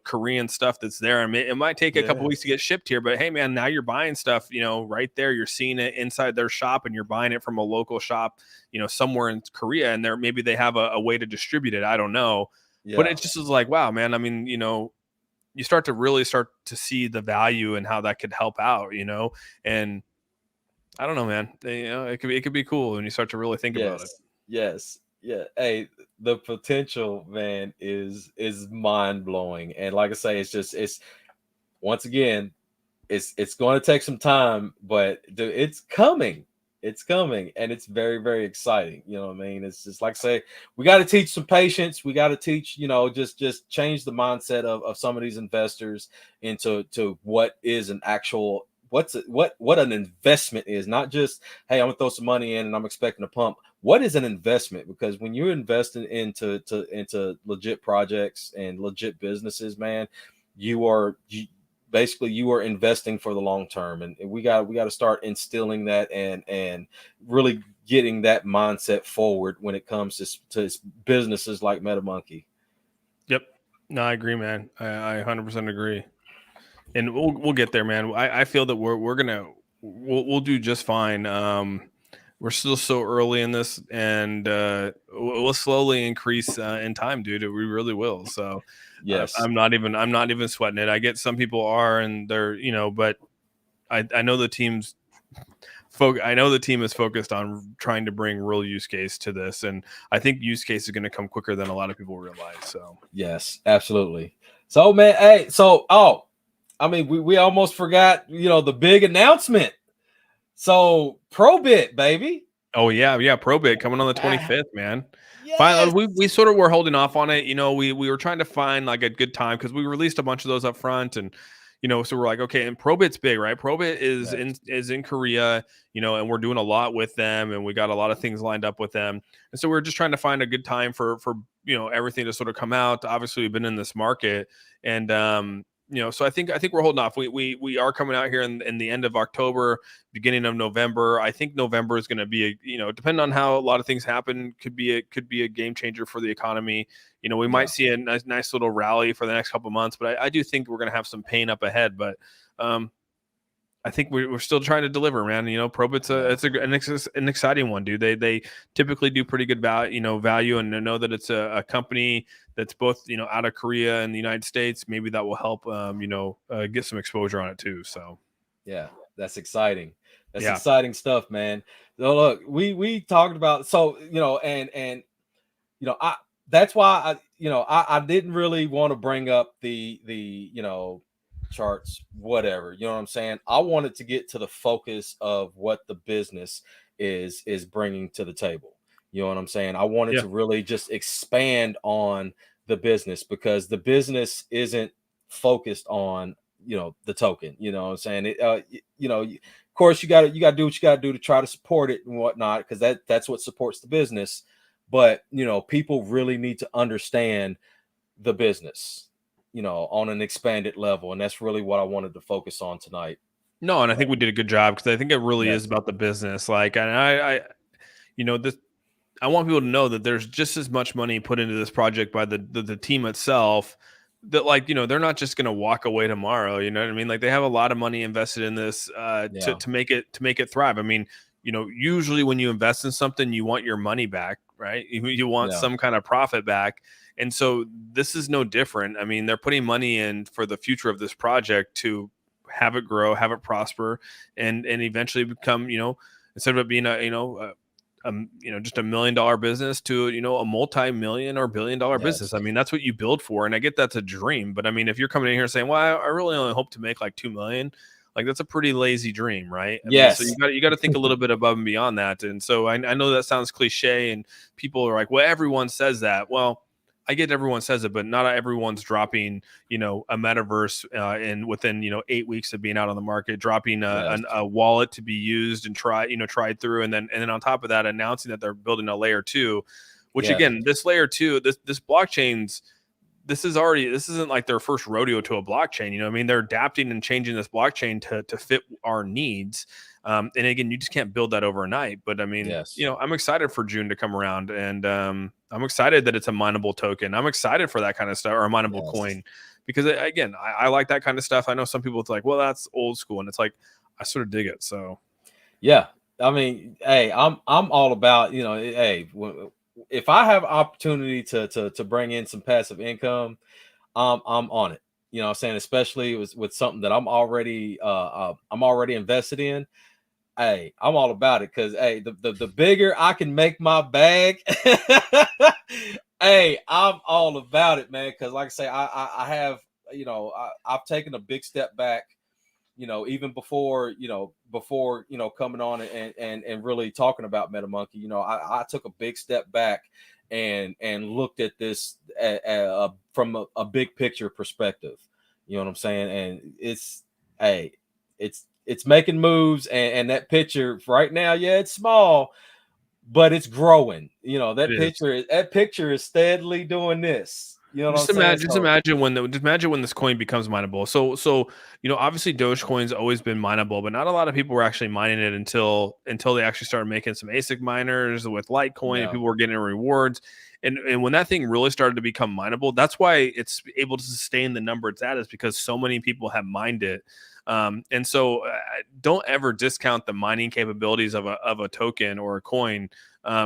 Korean stuff that's there. I mean, it might take a couple weeks to get shipped here, but hey, man, now you're buying stuff, right there. You're seeing it inside their shop, and you're buying it from a local shop, somewhere in Korea, and maybe they have a way to distribute it. I don't know. Yeah. But it just is like, wow, man. I mean, you start to see the value and how that could help out, and I don't know, man. It could be cool when you start to really think about it. Yes. Yeah. Hey, the potential, man, is mind blowing. And like I say, it's once again, it's going to take some time, but it's coming. It's coming, and it's very, very exciting. You know what I mean? It's just like I say, we got to teach some patience. We got to teach, just change the mindset of some of these investors into what is an actual, what an investment is. Not just, hey, I'm gonna throw some money in and I'm expecting a pump. What is an investment? Because when you're investing into legit projects and legit businesses, man, you are investing for the long term, and we got to start instilling that and really getting that mindset forward when it comes to businesses like MetaMonkey. Yep. No, I agree, man. I 100% agree, and we'll get there, man. I feel that we'll do just fine. We're still so early in this, and we'll slowly increase in time, dude. We really will. So yes, I'm not even sweating it. I get some people are, and they're, but I know the team's I know the team is focused on trying to bring real use case to this, and I think use case is going to come quicker than a lot of people realize. So yes, absolutely. So, man, hey, I mean, we almost forgot, the big announcement. So Probit, baby. Oh yeah, Probit coming on the 25th, man. Yes. Finally, we sort of were holding off on it. You know, we were trying to find like a good time because we released a bunch of those up front, and you know, so we're like, okay, and Probit's big, right? Probit is in Korea, you know, and we're doing a lot with them, and we got a lot of things lined up with them, and so we're just trying to find a good time for you know everything to sort of come out. Obviously, we've been in this market, and you know, so I think we're holding off. We are coming out here in the end of October, beginning of November. I think November is going to be a, you know, depending on how a lot of things happen, could be a game changer for the economy. You know, we might see a nice little rally for the next couple of months, but I do think we're going to have some pain up ahead. But I think we're still trying to deliver, man. You know, Probit's an exciting one, dude. They typically do pretty good value, and know that it's a company that's both, you know, out of Korea and the United States. Maybe that will help get some exposure on it too. So yeah, that's exciting. That's exciting stuff, man. So look, we talked about, so you know, and you know, that's why I didn't really want to bring up the you know, charts, whatever, you know what I'm saying. I wanted to get to the focus of what the business is bringing to the table. You know what I'm saying. I wanted to really just expand on the business, because the business isn't focused on, you know, the token. You know what I'm saying. You know, of course you got to do what you got to do to try to support it and whatnot, because that's what supports the business. But you know, people really need to understand the business, you know, on an expanded level, and that's really what I wanted to focus on tonight. no, and I think we did a good job, because I think it really is about the business. Like, and I you know, this, I want people to know that there's just as much money put into this project by the team itself, that, like, you know, they're not just going to walk away tomorrow. You know what I mean? Like, they have a lot of money invested in this to make it thrive. I mean, you know, usually when you invest in something, you want your money back, right? You want some kind of profit back. And so this is no different. I mean, they're putting money in for the future of this project to have it grow, have it prosper, and eventually become, you know, instead of it being just $1 million business to, you know, a multi-million or billion-dollar business. I mean, that's what you build for. And I get that's a dream, but I mean, if you're coming in here saying, well, I really only hope to make like 2 million, like, that's a pretty lazy dream, right? I mean, so you got to think a little bit above and beyond that. And so I know that sounds cliche, and people are like, well, everyone says that. Well, I get everyone says it, but not everyone's dropping, you know, a metaverse within, you know, 8 weeks of being out on the market, dropping a wallet to be used and tried through, and then on top of that, announcing that they're building a layer 2, which again, this layer 2, this blockchain's, this isn't like their first rodeo to a blockchain. You know what I mean? They're adapting and changing this blockchain to fit our needs. And again, you just can't build that overnight. But I mean, you know, I'm excited for June to come around, and I'm excited that it's a mineable token. I'm excited for that kind of stuff, or a mineable coin, because again, I like that kind of stuff. I know some people, it's like, well, that's old school, and it's like, I sort of dig it. So yeah, I mean, hey, I'm all about, you know, hey, if I have opportunity to bring in some passive income, I'm on it. You know what I'm saying? Especially with something that I'm already invested in. Hey, I'm all about it, because hey, the bigger I can make my bag, hey, I'm all about it, man. Because like I say, I have, you know, I've taken a big step back, you know, even before coming on and really talking about MetaMonkey. You know, I took a big step back and looked at this from a big picture perspective. You know what I'm saying? And it's making moves, and that picture right now, it's small, but it's growing. You know, that picture is steadily doing this. You know what I'm saying? Just imagine when this coin becomes mineable. So you know, obviously Dogecoin's always been mineable, but not a lot of people were actually mining it until they actually started making some ASIC miners with Litecoin, and people were getting rewards. And when that thing really started to become mineable, that's why it's able to sustain the number it's at, is because so many people have mined it. And so don't ever discount the mining capabilities of a token or a coin,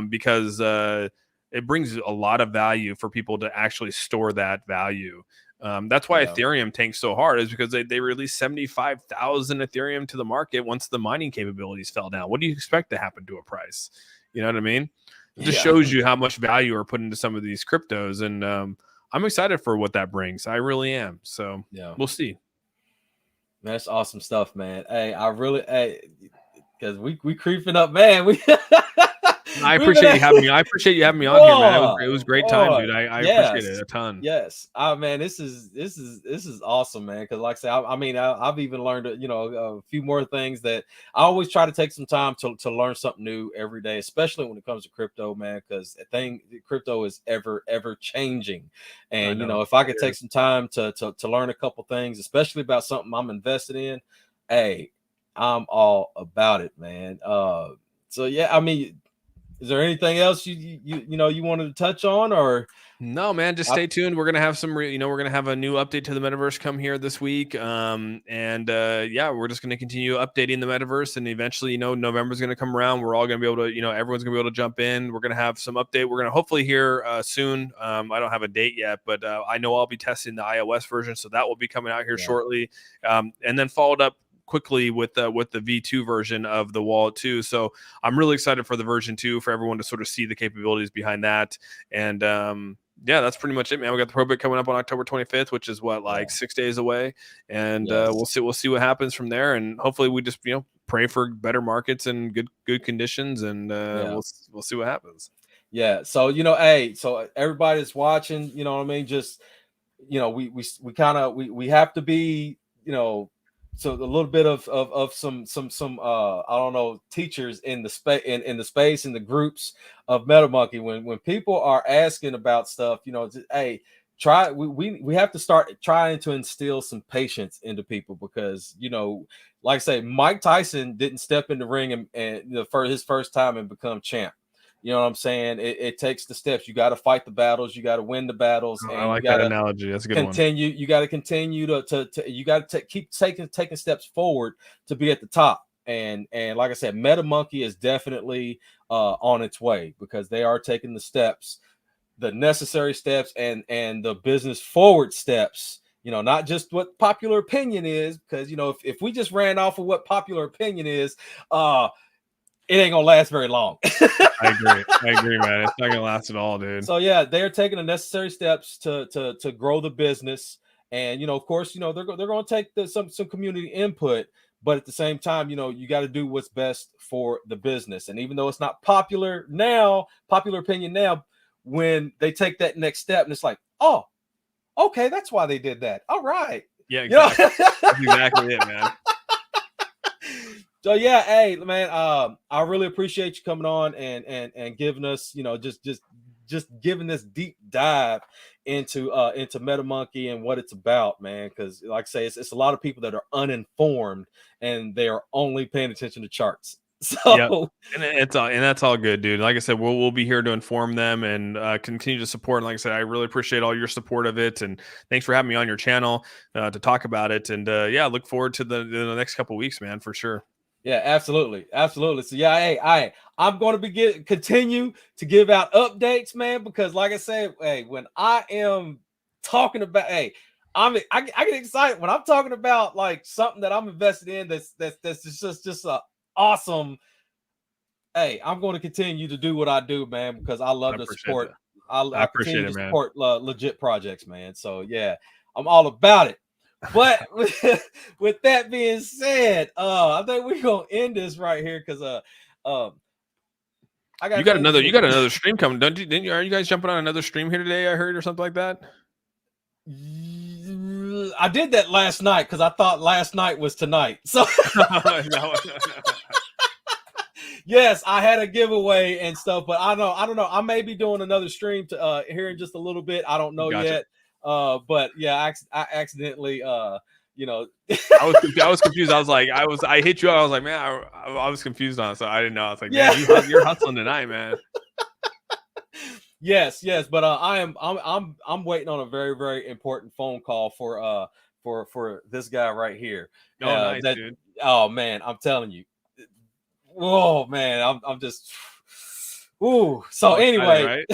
because it brings a lot of value for people to actually store that value. That's why Ethereum tanked so hard, is because they released 75,000 Ethereum to the market once the mining capabilities fell down. What do you expect to happen to a price? You know what I mean? It just shows you how much value are put into some of these cryptos. And I'm excited for what that brings. I really am. So we'll see. That's awesome stuff, man. Hey, because we creeping up, man. We I appreciate you having me. I appreciate you having me on here, man. It was great time, dude. I appreciate it Yes, a ton. yes. Man, this is awesome, man. Because like I say, I mean, I've even learned, a few more things that I always try to take some time to learn something new every day, especially when it comes to crypto, man. Because crypto is ever changing, and if I could take some time to learn a couple things, especially about something I'm invested in, hey, I'm all about it, man. So yeah, I mean, is there anything else you wanted to touch on, or? No, man, just stay tuned. We're gonna have we're gonna have a new update to the metaverse come here this week. Yeah, we're just gonna continue updating the metaverse, and eventually, November's gonna come around. We're all gonna be able to, everyone's gonna be able to jump in. We're gonna have some update. We're gonna hopefully hear soon. I don't have a date yet, but I know I'll be testing the iOS version, so that will be coming out here shortly. And then followed up quickly with the V2 version of the wallet too. So I'm really excited for the version 2 for everyone to sort of see the capabilities behind that. And yeah, that's pretty much it, man. We got the probit coming up on October 25th, which is 6 days away, and we'll see what happens from there. And hopefully, we just pray for better markets and good conditions, and we'll see what happens. Yeah. So hey, so everybody that's watching, you know what I mean. Just we have to be so a little bit of some I don't know, teachers in the space in the space in the groups of MetaMonkey, when people are asking about stuff, hey, we have to start trying to instill some patience into people, because like I say, Mike Tyson didn't step in the ring and for his first time and become champ. You know what I'm saying? It takes the steps. You got to fight the battles. You got to win the battles. Oh, and I like that analogy. That's a good one. You got to continue to you got to keep taking steps forward to be at the top. And like I said, MetaMonkey is definitely on its way, because they are taking the steps, the necessary steps, and the business forward steps. Not just what popular opinion is, because if we just ran off of what popular opinion is, it ain't gonna last very long. I agree, man. It's not gonna last at all, dude. So yeah, they're taking the necessary steps to grow the business, and of course, they're going to take some community input, but at the same time, you got to do what's best for the business. And even though it's not popular opinion now, when they take that next step, and it's like, oh, okay, that's why they did that. All right, yeah, exactly. That's exactly it, man. So yeah, hey man, I really appreciate you coming on and giving us, just giving this deep dive into MetaMonkey and what it's about, man. Because like I say, it's a lot of people that are uninformed and they are only paying attention to charts. So and that's all good, dude. Like I said, we'll be here to inform them and continue to support. And like I said, I really appreciate all your support of it, and thanks for having me on your channel to talk about it. And yeah, look forward to the next couple of weeks, man, for sure. Yeah, absolutely. So yeah, hey, I'm going to continue to give out updates, man, because like I said, hey, when I am talking about, hey, I get excited when I'm talking about like something that I'm invested in that's just a awesome. Hey, I'm going to continue to do what I do, man, because I love to support. I continue to support legit projects, man. So yeah, I'm all about it. But with that being said, I think we're gonna end this right here, because you got another stream coming, didn't you? Are you guys jumping on another stream here today? I heard, or something like that. I did that last night because I thought last night was tonight. So yes, I had a giveaway and stuff, but I don't know. I may be doing another stream here in just a little bit. I don't know yet. But yeah, I accidentally I was confused. I was like, I hit you up. I was like, man, I was confused on it, so I didn't know. I was like, yeah, man, you're hustling tonight, man. Yes, but I'm waiting on a very, very important phone call for this guy right here. Oh, nice, dude. Oh man, I'm telling you. Oh man, I'm just. Ooh. So anyway, right?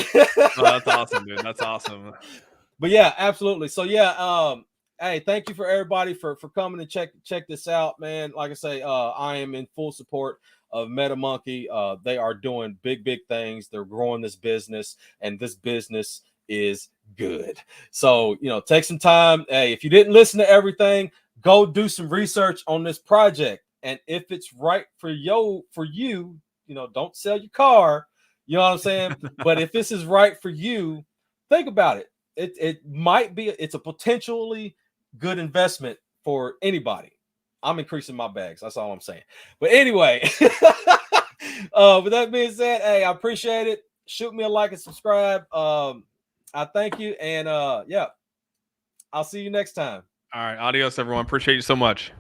Oh, that's awesome, dude. That's awesome. But yeah, absolutely. So yeah, hey, thank you for everybody for coming and check this out, man. Like I say, I am in full support of MetaMonkey. They are doing big things. They're growing this business, and this business is good. So take some time. Hey, if you didn't listen to everything, go do some research on this project. And if it's right for you, you know, don't sell your car. You know what I'm saying? But if this is right for you, think about it. It might be, it's a potentially good investment for anybody. I'm increasing my bags. That's all I'm saying. But anyway, with that being said, hey, I appreciate it. Shoot me a like and subscribe. I thank you. And yeah, I'll see you next time. All right. Adios, everyone. Appreciate you so much.